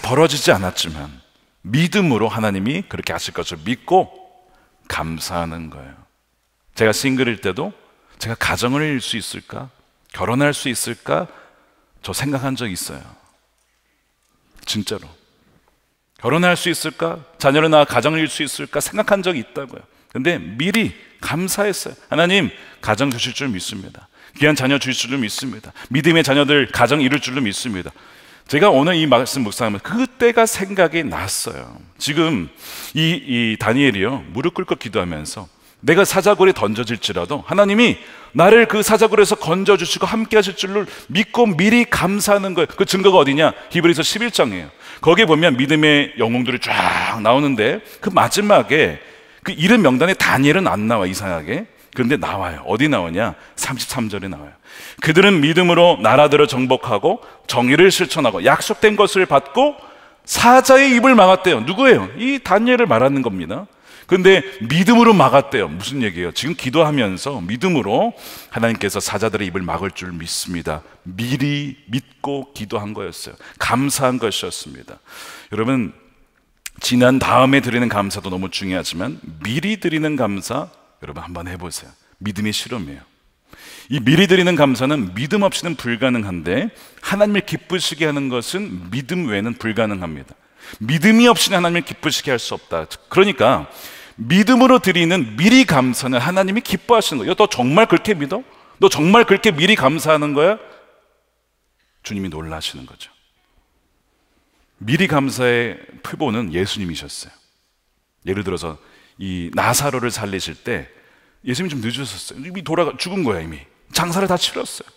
벌어지지 않았지만 믿음으로 하나님이 그렇게 하실 것을 믿고 감사하는 거예요. 제가 싱글일 때도 제가 가정을 이룰 수 있을까? 결혼할 수 있을까? 저 생각한 적 있어요. 진짜로. 결혼할 수 있을까? 자녀를 낳아 가정을 이룰 수 있을까? 생각한 적이 있다고요. 근데 미리 감사했어요. 하나님, 가정 주실 줄 믿습니다. 귀한 자녀 주실 줄 믿습니다. 믿음의 자녀들 가정 이룰 줄로 믿습니다. 제가 오늘 이 말씀 묵상하면서 그때가 생각이 났어요. 지금 이 다니엘이요, 무릎 꿇고 기도하면서 내가 사자굴에 던져질지라도 하나님이 나를 그 사자굴에서 건져주시고 함께 하실 줄을 믿고 미리 감사하는 거예요. 그 증거가 어디냐? 히브리서 11장이에요. 거기에 보면 믿음의 영웅들이 쫙 나오는데 그 마지막에 그 이름 명단에 다니엘은 안 나와, 이상하게. 그런데 나와요. 어디 나오냐? 33절에 나와요. 그들은 믿음으로 나라들을 정복하고 정의를 실천하고 약속된 것을 받고 사자의 입을 막았대요. 누구예요? 이 다니엘을 말하는 겁니다. 근데 믿음으로 막았대요. 무슨 얘기예요? 지금 기도하면서 믿음으로 하나님께서 사자들의 입을 막을 줄 믿습니다. 미리 믿고 기도한 거였어요. 감사한 것이었습니다. 여러분, 지난 다음에 드리는 감사도 너무 중요하지만 미리 드리는 감사, 여러분 한번 해보세요. 믿음의 실험이에요. 이 미리 드리는 감사는 믿음 없이는 불가능한데 하나님을 기쁘시게 하는 것은 믿음 외에는 불가능합니다. 믿음이 없이는 하나님을 기쁘시게 할 수 없다. 그러니까 믿음으로 드리는 미리 감사는 하나님이 기뻐하시는 거예요. 너 정말 그렇게 믿어? 너 정말 그렇게 미리 감사하는 거야? 주님이 놀라시는 거죠. 미리 감사의 표본은 예수님이셨어요. 예를 들어서 이 나사로를 살리실 때 예수님이 좀 늦으셨어요. 이미 죽은 거야. 이미 장사를 다 치렀어요.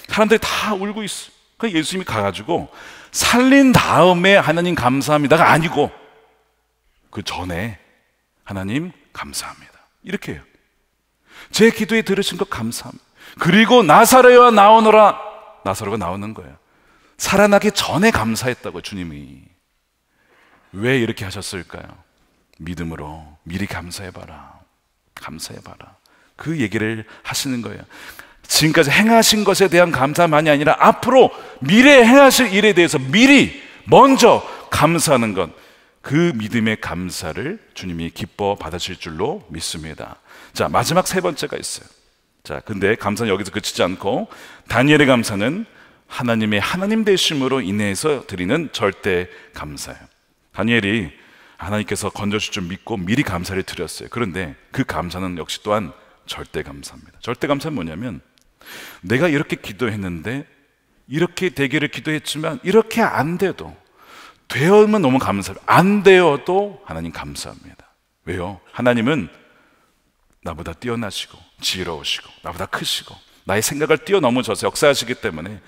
사람들이 다 울고 있어. 그러니까 예수님이 가가지고 살린 다음에 하나님 감사합니다가 아니고 그 전에 하나님 감사합니다 이렇게 해요. 제 기도에 들으신 것 감사합니다. 그리고 나사로야 나오너라. 나사로가 나오는 거예요. 살아나기 전에 감사했다고. 주님이 왜 이렇게 하셨을까요? 믿음으로 미리 감사해봐라. 감사해봐라. 그 얘기를 하시는 거예요. 지금까지 행하신 것에 대한 감사만이 아니라 앞으로 미래에 행하실 일에 대해서 미리 먼저 감사하는 것, 그 믿음의 감사를 주님이 기뻐 받으실 줄로 믿습니다. 자, 마지막 세 번째가 있어요. 자, 근데 감사는 여기서 그치지 않고 다니엘의 감사는 하나님의 하나님 되심으로 인해서 드리는 절대 감사예요. 다니엘이 하나님께서 건져주실 줄 믿고 미리 감사를 드렸어요. 그런데 그 감사는 역시 또한 절대 감사입니다. 절대 감사는 뭐냐면 내가 이렇게 기도했는데 이렇게 되기를 기도했지만 이렇게 안 돼도 되면 너무 감사해요. 안 되어도 하나님 감사합니다. 왜요? 하나님은 나보다 뛰어나시고 지혜로우시고 나보다 크시고 나의 생각을 뛰어넘으셔서 역사하시기 때문에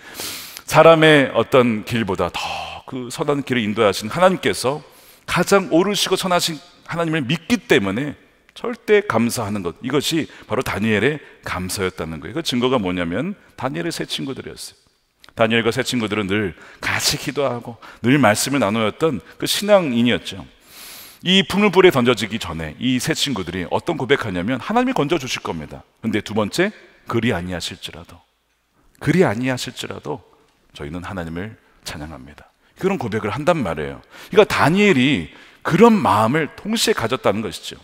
사람의 어떤 길보다 더 그 선한 길을 인도하신 하나님께서 가장 옳으시고 선하신 하나님을 믿기 때문에 절대 감사하는 것, 이것이 바로 다니엘의 감사였다는 거예요. 그 증거가 뭐냐면 다니엘의 세 친구들이었어요. 다니엘과 세 친구들은 늘 같이 기도하고 늘 말씀을 나누었던 그 신앙인이었죠. 이 풀무불에 던져지기 전에 이 세 친구들이 어떤 고백하냐면 하나님이 건져주실 겁니다. 근데 두 번째, 그리 아니하실지라도 저희는 하나님을 찬양합니다. 그런 고백을 한단 말이에요. 그러니까 다니엘이 그런 마음을 동시에 가졌다는 것이죠.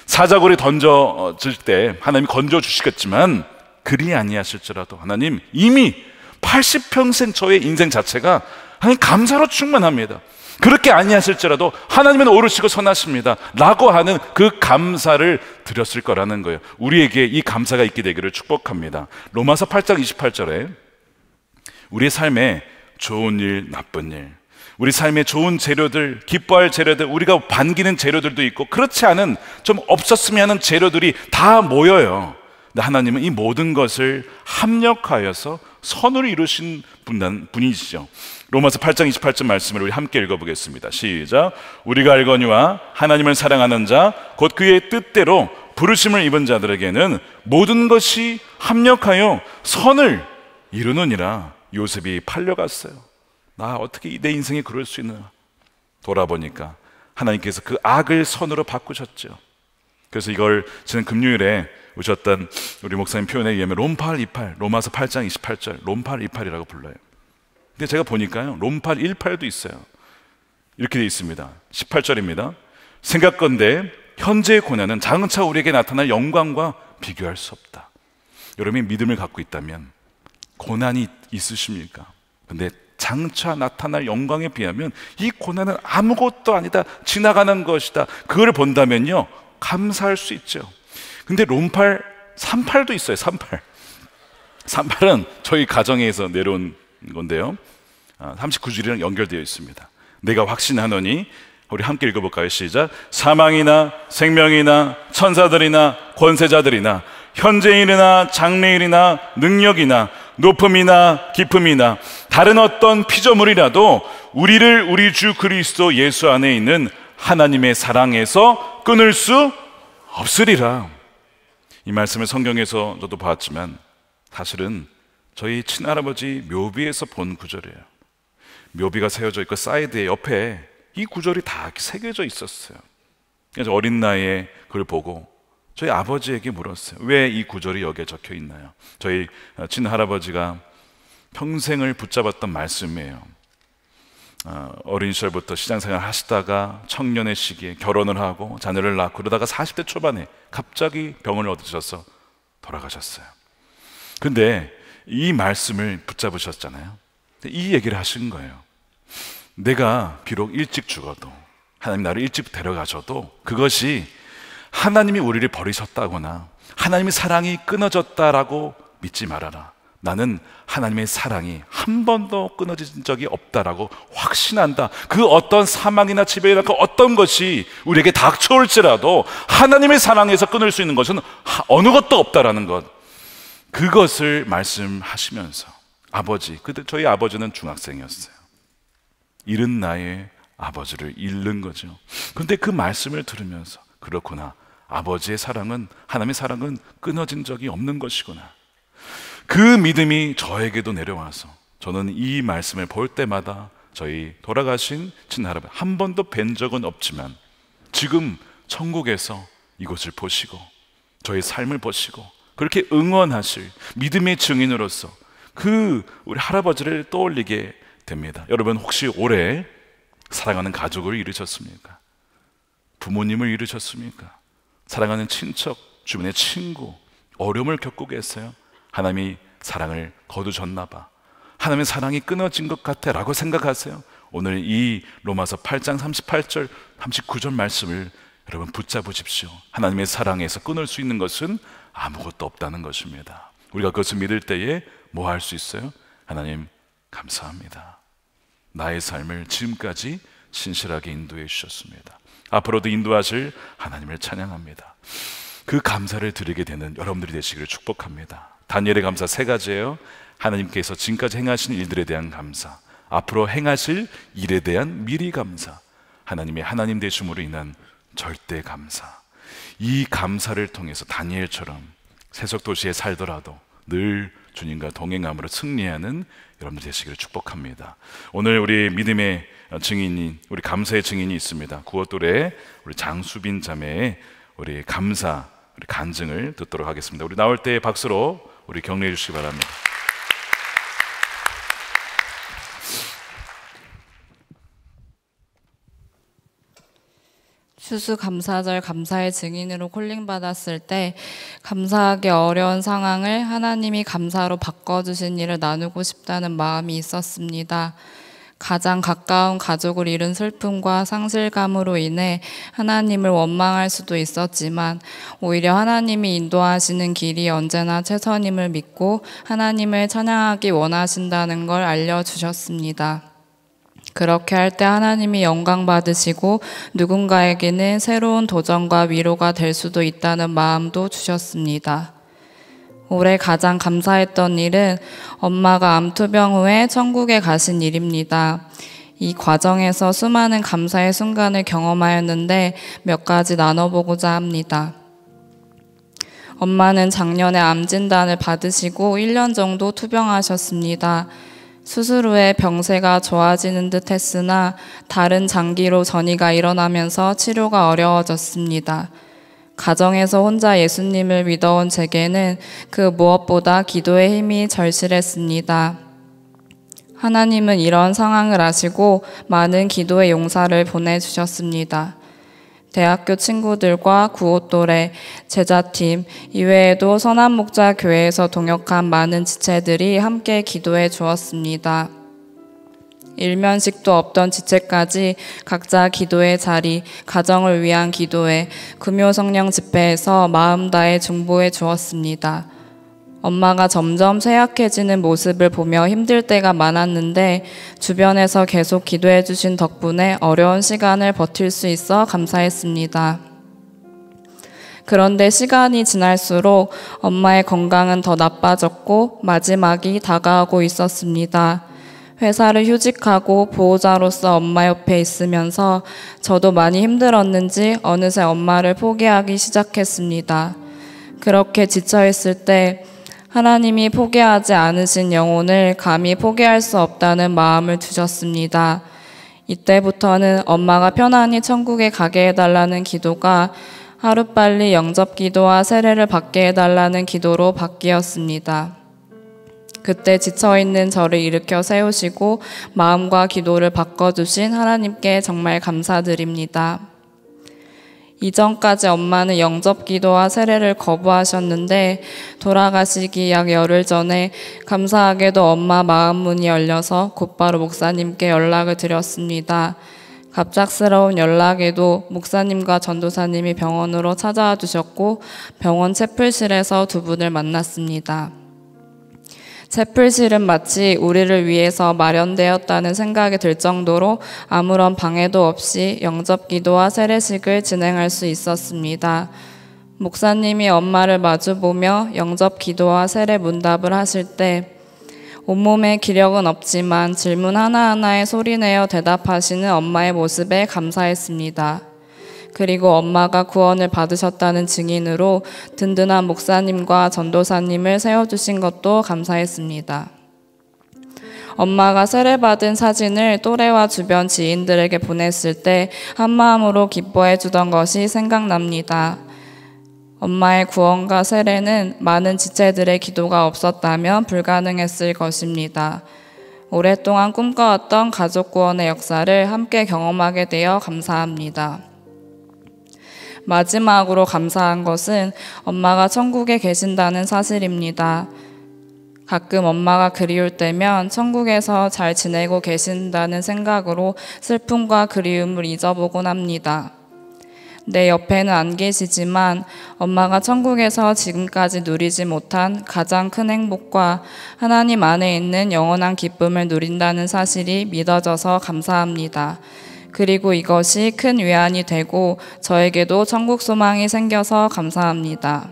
사자굴에 던져질 때 하나님이 건져주시겠지만 그리 아니하실지라도 하나님 이미 80평생 저의 인생 자체가 하나님 감사로 충만합니다. 그렇게 아니하실지라도 하나님은 옳으시고 선하십니다 라고 하는 그 감사를 드렸을 거라는 거예요. 우리에게 이 감사가 있게 되기를 축복합니다. 로마서 8장 28절에 우리의 삶에 좋은 일, 나쁜 일, 우리 삶에 좋은 재료들, 기뻐할 재료들, 우리가 반기는 재료들도 있고 그렇지 않은 좀 없었으면 하는 재료들이 다 모여요. 근데 하나님은 이 모든 것을 합력하여서 선으로 이루신 분이시죠. 로마서 8장 28절 말씀을 우리 함께 읽어보겠습니다. 시작. 우리가 알거니와 하나님을 사랑하는 자 곧 그의 뜻대로 부르심을 입은 자들에게는 모든 것이 합력하여 선을 이루느니라. 요셉이 팔려갔어요. 나 어떻게 내 인생이 그럴 수 있나. 돌아보니까 하나님께서 그 악을 선으로 바꾸셨죠. 그래서 이걸 지난 금요일에 오셨던 우리 목사님 표현에 의하면 롬팔 28, 로마서 8장 28절 롬팔 28이라고 불러요. 근데 제가 보니까요 롬팔 18도 있어요. 이렇게 되어 있습니다. 18절입니다. 생각건대 현재의 고난은 장차 우리에게 나타날 영광과 비교할 수 없다. 여러분이 믿음을 갖고 있다면 고난이 있으십니까? 근데 장차 나타날 영광에 비하면 이 고난은 아무것도 아니다, 지나가는 것이다, 그걸 본다면요 감사할 수 있죠. 근데 롬팔 38도 있어요. 38은 저희 가정에서 내려온 건데요 39줄이랑 연결되어 있습니다. 내가 확신하노니, 우리 함께 읽어볼까요? 시작. 사망이나 생명이나 천사들이나 권세자들이나 현재일이나 장래일이나 능력이나 높음이나 깊음이나 다른 어떤 피조물이라도 우리를 우리 주 그리스도 예수 안에 있는 하나님의 사랑에서 끊을 수 없으리라. 이 말씀을 성경에서 저도 봤지만 사실은 저희 친할아버지 묘비에서 본 구절이에요. 묘비가 세워져 있고 사이드에 옆에 이 구절이 다 새겨져 있었어요. 그래서 어린 나이에 그걸 보고 저희 아버지에게 물었어요. 왜 이 구절이 여기에 적혀 있나요? 저희 친할아버지가 평생을 붙잡았던 말씀이에요. 어린 시절부터 시장생활 하시다가 청년의 시기에 결혼을 하고 자녀를 낳고 그러다가 40대 초반에 갑자기 병을 얻으셔서 돌아가셨어요. 근데 이 말씀을 붙잡으셨잖아요. 이 얘기를 하신 거예요. 내가 비록 일찍 죽어도, 하나님 나를 일찍 데려가셔도 그것이 하나님이 우리를 버리셨다거나 하나님의 사랑이 끊어졌다라고 믿지 말아라. 나는 하나님의 사랑이 한 번도 끊어진 적이 없다라고 확신한다. 그 어떤 사망이나 지배나 그 어떤 것이 우리에게 닥쳐올지라도 하나님의 사랑에서 끊을 수 있는 것은 어느 것도 없다라는 것, 그것을 말씀하시면서 아버지, 그때 저희 아버지는 중학생이었어요. 잃은 나의 아버지를 잃는 거죠. 그런데 그 말씀을 들으면서 그렇구나, 아버지의 사랑은, 하나님의 사랑은 끊어진 적이 없는 것이구나. 그 믿음이 저에게도 내려와서 저는 이 말씀을 볼 때마다 저희 돌아가신 친할아버지 한 번도 뵌 적은 없지만 지금 천국에서 이곳을 보시고 저희 삶을 보시고 그렇게 응원하실 믿음의 증인으로서 그 우리 할아버지를 떠올리게 됩니다. 여러분, 혹시 올해 사랑하는 가족을 잃으셨습니까? 부모님을 잃으셨습니까? 사랑하는 친척, 주변의 친구, 어려움을 겪고 계세요? 하나님이 사랑을 거두셨나 봐, 하나님의 사랑이 끊어진 것 같아 라고 생각하세요? 오늘 이 로마서 8장 38절 39절 말씀을 여러분 붙잡으십시오. 하나님의 사랑에서 끊을 수 있는 것은 아무것도 없다는 것입니다. 우리가 그것을 믿을 때에 뭐 할 수 있어요? 하나님 감사합니다. 나의 삶을 지금까지 신실하게 인도해 주셨습니다. 앞으로도 인도하실 하나님을 찬양합니다. 그 감사를 드리게 되는 여러분들이 되시기를 축복합니다. 다니엘의 감사 3가지예요. 하나님께서 지금까지 행하신 일들에 대한 감사, 앞으로 행하실 일에 대한 미리 감사, 하나님의 하나님 되심으로 인한 절대 감사. 이 감사를 통해서 다니엘처럼 세속 도시에 살더라도 늘 주님과 동행함으로 승리하는 여러분들 되시기를 축복합니다. 오늘 우리 믿음의 증인이, 우리 감사의 증인이 있습니다. 구호또래 우리 장수빈 자매의 우리 감사, 우리 간증을 듣도록 하겠습니다. 우리 나올 때 박수로 우리 격려해 주시기 바랍니다. 추수감사절 감사의 증인으로 콜링받았을 때 감사하기 어려운 상황을 하나님이 감사로 바꿔주신 일을 나누고 싶다는 마음이 있었습니다. 가장 가까운 가족을 잃은 슬픔과 상실감으로 인해 하나님을 원망할 수도 있었지만 오히려 하나님이 인도하시는 길이 언제나 최선임을 믿고 하나님을 찬양하기 원하신다는 걸 알려주셨습니다. 그렇게 할 때 하나님이 영광 받으시고 누군가에게는 새로운 도전과 위로가 될 수도 있다는 마음도 주셨습니다. 올해 가장 감사했던 일은 엄마가 암투병 후에 천국에 가신 일입니다. 이 과정에서 수많은 감사의 순간을 경험하였는데 몇 가지 나눠보고자 합니다. 엄마는 작년에 암 진단을 받으시고 1년 정도 투병하셨습니다. 수술 후에 병세가 좋아지는 듯 했으나 다른 장기로 전이가 일어나면서 치료가 어려워졌습니다. 가정에서 혼자 예수님을 믿어온 제게는 그 무엇보다 기도의 힘이 절실했습니다. 하나님은 이런 상황을 아시고 많은 기도의 용사를 보내주셨습니다. 대학교 친구들과 구호또래, 제자팀, 이외에도 선한목자교회에서 동역한 많은 지체들이 함께 기도해 주었습니다. 일면식도 없던 지체까지 각자 기도의 자리, 가정을 위한 기도회, 금요성령 집회에서 마음 다해 중보해 주었습니다. 엄마가 점점 쇠약해지는 모습을 보며 힘들 때가 많았는데 주변에서 계속 기도해 주신 덕분에 어려운 시간을 버틸 수 있어 감사했습니다. 그런데 시간이 지날수록 엄마의 건강은 더 나빠졌고 마지막이 다가오고 있었습니다. 회사를 휴직하고 보호자로서 엄마 옆에 있으면서 저도 많이 힘들었는지 어느새 엄마를 포기하기 시작했습니다. 그렇게 지쳐있을 때 하나님이 포기하지 않으신 영혼을 감히 포기할 수 없다는 마음을 주셨습니다. 이때부터는 엄마가 편안히 천국에 가게 해달라는 기도가 하루빨리 영접 기도와 세례를 받게 해달라는 기도로 바뀌었습니다. 그때 지쳐있는 저를 일으켜 세우시고 마음과 기도를 바꿔주신 하나님께 정말 감사드립니다. 이전까지 엄마는 영접 기도와 세례를 거부하셨는데 돌아가시기 약 열흘 전에 감사하게도 엄마 마음 문이 열려서 곧바로 목사님께 연락을 드렸습니다. 갑작스러운 연락에도 목사님과 전도사님이 병원으로 찾아와 주셨고 병원 채플실에서 두 분을 만났습니다. 채플실은 마치 우리를 위해서 마련되었다는 생각이 들 정도로 아무런 방해도 없이 영접 기도와 세례식을 진행할 수 있었습니다. 목사님이 엄마를 마주보며 영접 기도와 세례 문답을 하실 때 온몸에 기력은 없지만 질문 하나하나에 소리내어 대답하시는 엄마의 모습에 감사했습니다. 그리고 엄마가 구원을 받으셨다는 증인으로 든든한 목사님과 전도사님을 세워주신 것도 감사했습니다. 엄마가 세례받은 사진을 또래와 주변 지인들에게 보냈을 때 한마음으로 기뻐해 주던 것이 생각납니다. 엄마의 구원과 세례는 많은 지체들의 기도가 없었다면 불가능했을 것입니다. 오랫동안 꿈꿔왔던 가족 구원의 역사를 함께 경험하게 되어 감사합니다. 마지막으로 감사한 것은 엄마가 천국에 계신다는 사실입니다. 가끔 엄마가 그리울 때면 천국에서 잘 지내고 계신다는 생각으로 슬픔과 그리움을 잊어보곤 합니다. 내 옆에는 안 계시지만 엄마가 천국에서 지금까지 누리지 못한 가장 큰 행복과 하나님 안에 있는 영원한 기쁨을 누린다는 사실이 믿어져서 감사합니다. 그리고 이것이 큰 위안이 되고 저에게도 천국 소망이 생겨서 감사합니다.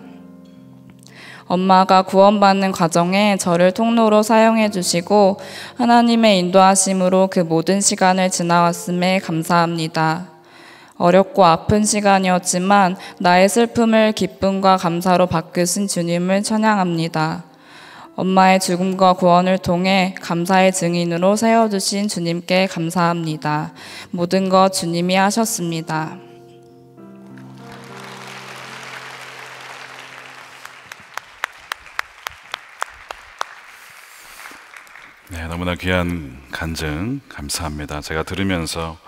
엄마가 구원받는 과정에 저를 통로로 사용해 주시고 하나님의 인도하심으로 그 모든 시간을 지나왔음에 감사합니다. 어렵고 아픈 시간이었지만 나의 슬픔을 기쁨과 감사로 바꾸신 주님을 찬양합니다. 엄마의 죽음과 구원을 통해 감사의 증인으로 세워주신 주님께 감사합니다. 모든 것 주님이 하셨습니다. 네, 너무나 귀한 간증 감사합니다. 제가 들으면서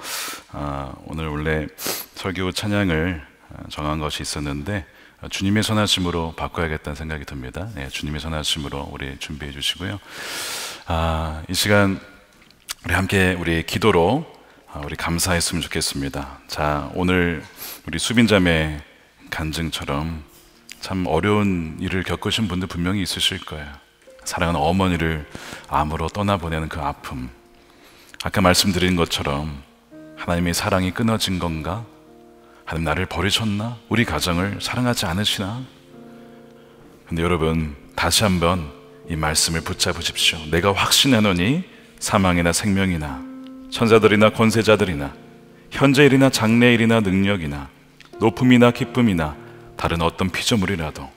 오늘 원래 설교 찬양을 정한 것이 있었는데 주님의 선하심으로 바꿔야겠다는 생각이 듭니다. 네, 주님의 선하심으로 우리 준비해 주시고요. 이 시간 우리 함께 우리 기도로 우리 감사했으면 좋겠습니다. 자, 오늘 우리 수빈자매 간증처럼 참 어려운 일을 겪으신 분들 분명히 있으실 거예요. 사랑하는 어머니를 암으로 떠나보내는 그 아픔, 아까 말씀드린 것처럼 하나님의 사랑이 끊어진 건가? 하나님 나를 버리셨나? 우리 가정을 사랑하지 않으시나? 근데 여러분 다시 한번 이 말씀을 붙잡으십시오. 내가 확신하노니 사망이나 생명이나 천사들이나 권세자들이나 현재일이나 장래일이나 능력이나 높음이나 기쁨이나 다른 어떤 피조물이라도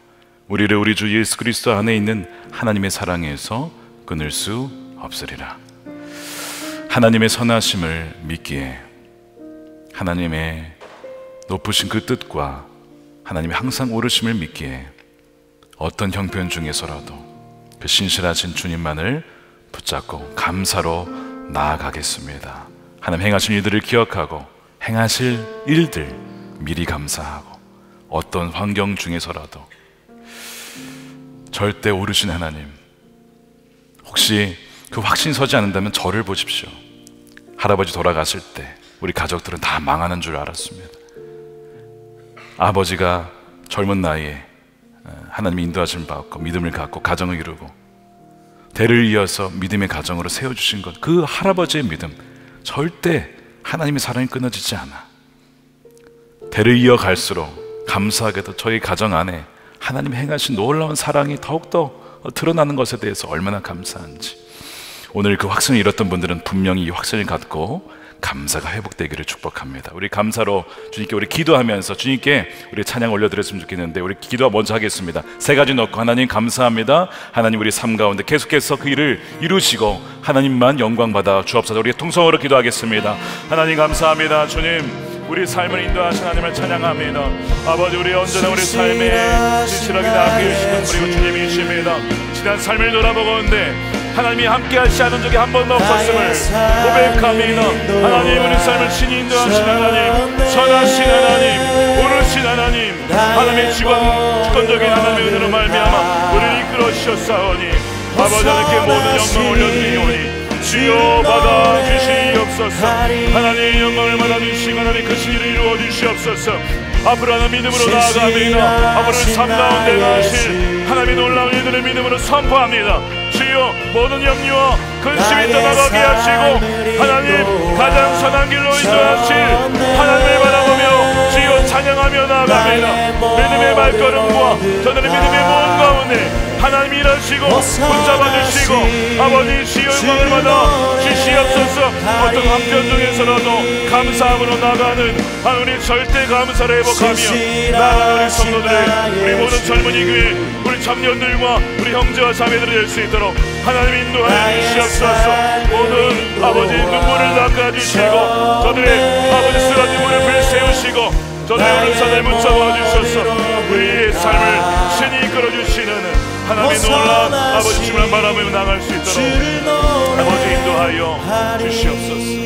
우리를 우리 주 예수 그리스도 안에 있는 하나님의 사랑에서 끊을 수 없으리라. 하나님의 선하심을 믿기에 하나님의 높으신 그 뜻과 하나님의 항상 오르심을 믿기에 어떤 형편 중에서라도 그 신실하신 주님만을 붙잡고 감사로 나아가겠습니다. 하나님 행하신 일들을 기억하고 행하실 일들 미리 감사하고 어떤 환경 중에서라도 절대 오르신 하나님, 혹시 그 확신 서지 않는다면 저를 보십시오. 할아버지 돌아갔을 때 우리 가족들은 다 망하는 줄 알았습니다. 아버지가 젊은 나이에 하나님의 인도하심을 받고 믿음을 갖고 가정을 이루고 대를 이어서 믿음의 가정으로 세워주신 것, 그 할아버지의 믿음 절대 하나님의 사랑이 끊어지지 않아. 대를 이어갈수록 감사하게도 저희 가정 안에 하나님 행하신 놀라운 사랑이 더욱더 드러나는 것에 대해서 얼마나 감사한지, 오늘 그 확신을 잃었던 분들은 분명히 이 확신을 갖고 감사가 회복되기를 축복합니다. 우리 감사로 주님께 우리 기도하면서 주님께 우리 찬양 올려드렸으면 좋겠는데, 우리 기도 먼저 하겠습니다. 세 가지 넣고 하나님 감사합니다. 하나님 우리 삶 가운데 계속해서 그 일을 이루시고 하나님만 영광 받아 주옵소서. 우리 통성으로 기도하겠습니다. 하나님 감사합니다. 주님 우리 삶을 인도하신 하나님을 찬양합니다. 아버지, 우리 언제나 우리 삶에 진실하게 나아가시는 그리고 주님이십니다. 지난 삶을 돌아보건대 하나님이 함께 하시지 않은 적이 한 번도 없었음을 고백합니다. 하나님 우리 삶을 친히 인도하신 하나님, 선하신 하나님, 오르신 하나님, 하나님의 주권적인 하나님의 은혜로 말미암아 우리를 이끌어 주셨사오니 아버지 하나님께 모든 영광 올려드리오니 주여 받아주시옵소서. 하나님의 영광을 받아주시고 하나님 그 신을 이루어 주시옵소서. 앞으로 하나 믿음으로 나아갑니다. 앞으로 삶 가운데 나실 하나님의 놀라운 일들을 믿음으로 선포합니다. 주여 모든 염려와 근심이 떠나가게 하시고 하나님 가장 선한 길로 인도하실 하나님을 바라보며 주여 찬양하며 나아갑니다. 믿음의 발걸음과 저들의 믿음의 모험 가운데 하나님이 일하시고 붙잡아 주시고 아버지 주여 영광을 받아 주시옵소서. 어떤 한편 중에서라도 감사함으로 나가는 하나님 절대 감사를 회복하며 나아가는 우리 성도들, 우리 모든 젊은이 교회, 우리 청년들과 우리 형제와 자매들이 될 수 있도록 하나님 인도하여 주시옵소서. 모든 아버지 눈물을 닦아주시고 저들의 아버지 쓰러진 무릎을 불세우시고 저들의 오른손을 붙잡아 주셔서 우리의 삶을 신이 이끌어주시는 하나님의 놀라운 아버지 주님을 바라보며 나갈 수 있도록 아버지 인도하여 주시옵소서.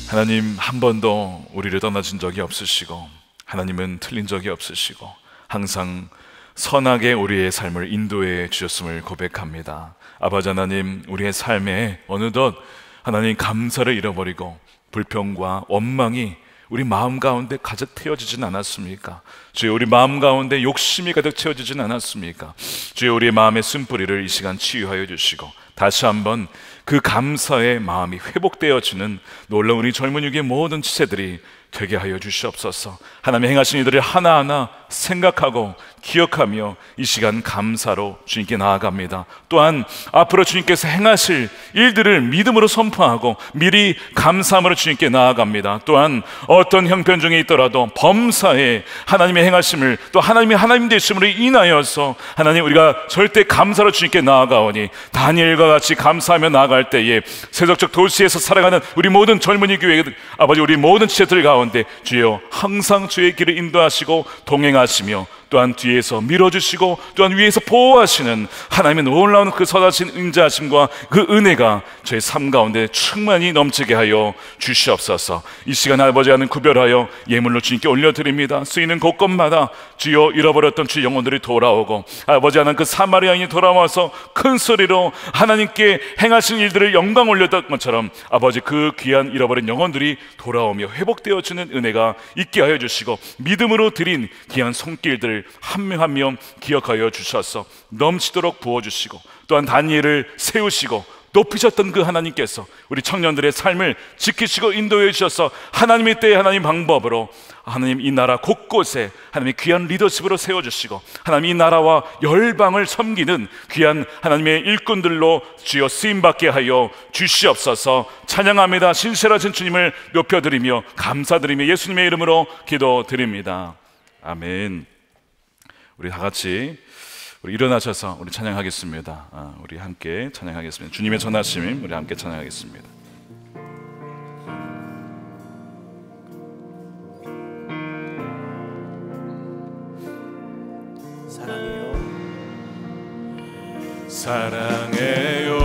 하나님 한 번도 우리를 떠나신 적이 없으시고 하나님은 틀린 적이 없으시고 항상 선하게 우리의 삶을 인도해 주셨음을 고백합니다. 아버지 하나님, 우리의 삶에 어느덧 하나님 감사를 잃어버리고 불평과 원망이 우리 마음 가운데 가득 태워지진 않았습니까? 주여, 우리 마음 가운데 욕심이 가득 채워지진 않았습니까? 주여, 우리의 마음의 쓴뿌리를 이 시간 치유하여 주시고 다시 한번 그 감사의 마음이 회복되어지는 놀라운 우리 젊은 육의 모든 지체들이 되게 하여 주시옵소서. 하나님의 행하신 이들을 하나하나 생각하고 기억하며 이 시간 감사로 주님께 나아갑니다. 또한 앞으로 주님께서 행하실 일들을 믿음으로 선포하고 미리 감사함으로 주님께 나아갑니다. 또한 어떤 형편 중에 있더라도 범사에 하나님의 행하심을 또 하나님의 하나님 되심으로 인하여서 하나님 우리가 절대 감사로 주님께 나아가오니 다니엘과 같이 감사하며 나아갈 때에 세속적 도시에서 살아가는 우리 모든 젊은이 교회 아버지, 우리 모든 지체들 가운데 주여 항상 주의 길을 인도하시고 동행하시며 또한 뒤에서 밀어주시고 또한 위에서 보호하시는 하나님의 놀라운 그 선하신 인자하심과 그 은혜가 저희 삶 가운데 충만히 넘치게 하여 주시옵소서. 이 시간 아버지 하나님 구별하여 예물로 주님께 올려드립니다. 쓰이는 곳곳마다 주여 잃어버렸던 주 영혼들이 돌아오고 아버지 하나님 그 사마리아 여인이 돌아와서 큰 소리로 하나님께 행하신 일들을 영광 올렸던 것처럼 아버지 그 귀한 잃어버린 영혼들이 돌아오며 회복되어지는 은혜가 있게 하여 주시고 믿음으로 드린 귀한 손길들 한 명 한 명 기억하여 주셔서 넘치도록 부어주시고 또한 다니엘을 세우시고 높이셨던 그 하나님께서 우리 청년들의 삶을 지키시고 인도해 주셔서 하나님의 때에 하나님 방법으로 하나님 이 나라 곳곳에 하나님의 귀한 리더십으로 세워주시고 하나님 이 나라와 열방을 섬기는 귀한 하나님의 일꾼들로 주여 쓰임받게 하여 주시옵소서. 찬양합니다. 신실하신 주님을 높여드리며 감사드리며 예수님의 이름으로 기도드립니다. 아멘. 우리 다 같이 우리 일어나셔서 우리 찬양하겠습니다. 우리 함께 찬양하겠습니다. 주님의 전하심 우리 함께 찬양하겠습니다. 사랑해요, 사랑해요.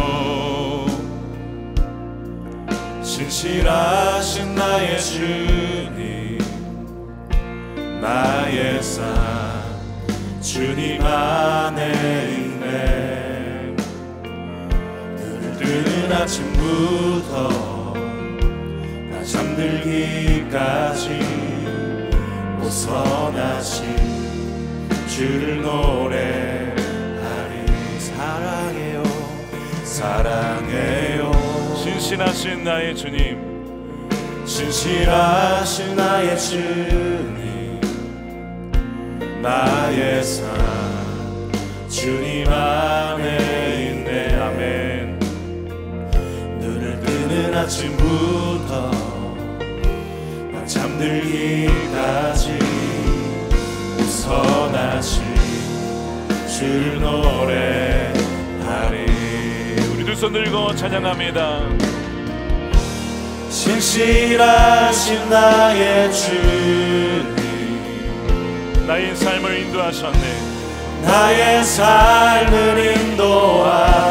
신실하신 나의 주님, 나의 삶 주님 안에 있네. 눈을 뜨는 아침부터 나 잠들기까지 오선하신 주를 노래하리. 사랑해요, 사랑해요. 신실하신 나의 주님, 신실하신 나의 주님, 나의 삶 주님 안에 있네. 아멘. 눈을 뜨는 아침부터 나 잠들기까지 선하신 주를 노래하리. 우리 두 손 들고 찬양합니다. 신실하신 나의 주님, 나의 삶을 인도하셨네. 나의 삶을 인도하셨네.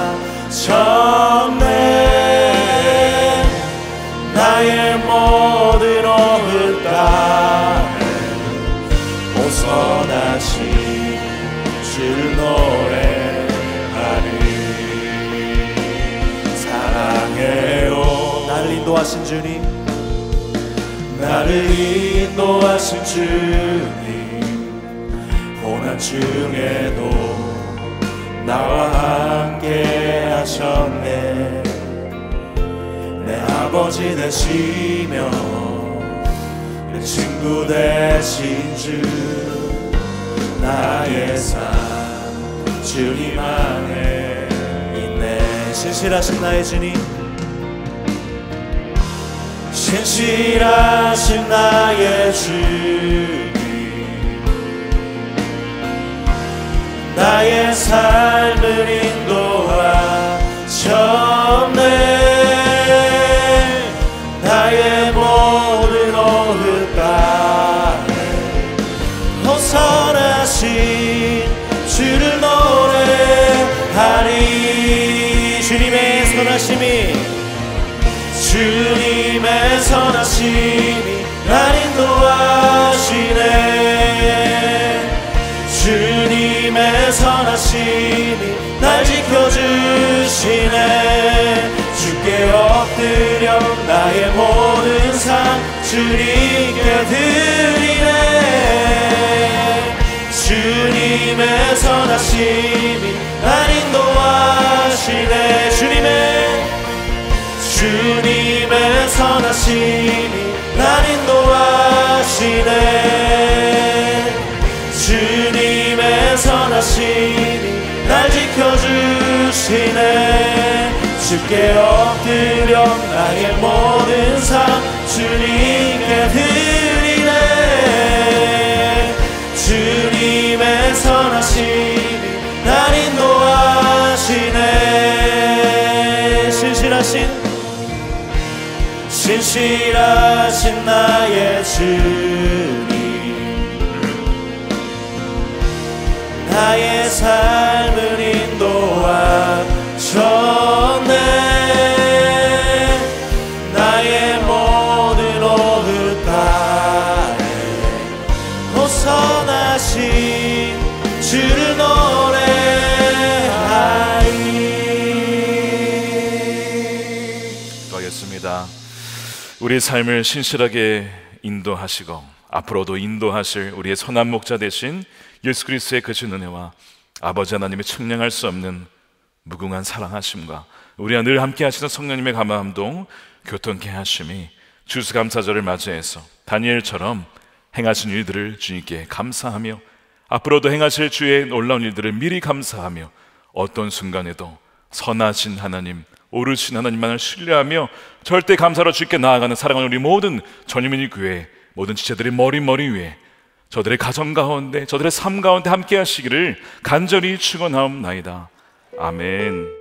나의 모든 오늘 땅에 오선하신 주를 노래하리. 사랑해요. 나를 인도하신 주님, 나를 인도하신 주님, 고난 중에도 나와 함께 하셨네. 내 아버지 되시며 내 친구 되신 주, 나의 삶 주님 안에 있네. 신실하신 나의 주님, 신실하신 나의 주님, 나의 삶을 인도하셨네. 나의 모든 오흑 가운데 선하신 주를 노래하리. 주님의 선하심이, 주님의 선하심이 날 인도하시네. 주님의 선하심이 날 지켜주시네. 주께 엎드려 나의 모든 삶 주님께 드리네. 주님의 선하심이 날 인도하시네. 주님의 선하심이 날 인도하시네. 주님의 선하심이 날 지켜주시네. 주께 엎드려 나의 모든 삶 주님께 드리네. 주님의 선하심이 날 인도하시네. 신실하신 나의 주님, 나의 삶을 인도하셨네. 나의 모든 오흑 가운데 선하신 주를 노래하리. 기도하겠습니다. 우리 삶을 신실하게 인도하시고 앞으로도 인도하실 우리의 선한 목자 되신 예수 그리스도의 거룩한 은혜와 아버지 하나님의 측량할 수 없는 무궁한 사랑하심과 우리와 늘 함께 하시는 성령님의 감화함동 교통케 하심이 추수감사절을 맞이해서 다니엘처럼 행하신 일들을 주님께 감사하며 앞으로도 행하실 주의 놀라운 일들을 미리 감사하며 어떤 순간에도 선하신 하나님, 오르신 하나님만을 신뢰하며 절대 감사로 주께 나아가는 사랑하는 우리 모든 전유민이 교회 모든 지체들의 머리 위에 저들의 가정 가운데 저들의 삶 가운데 함께 하시기를 간절히 축원하옵나이다. 아멘.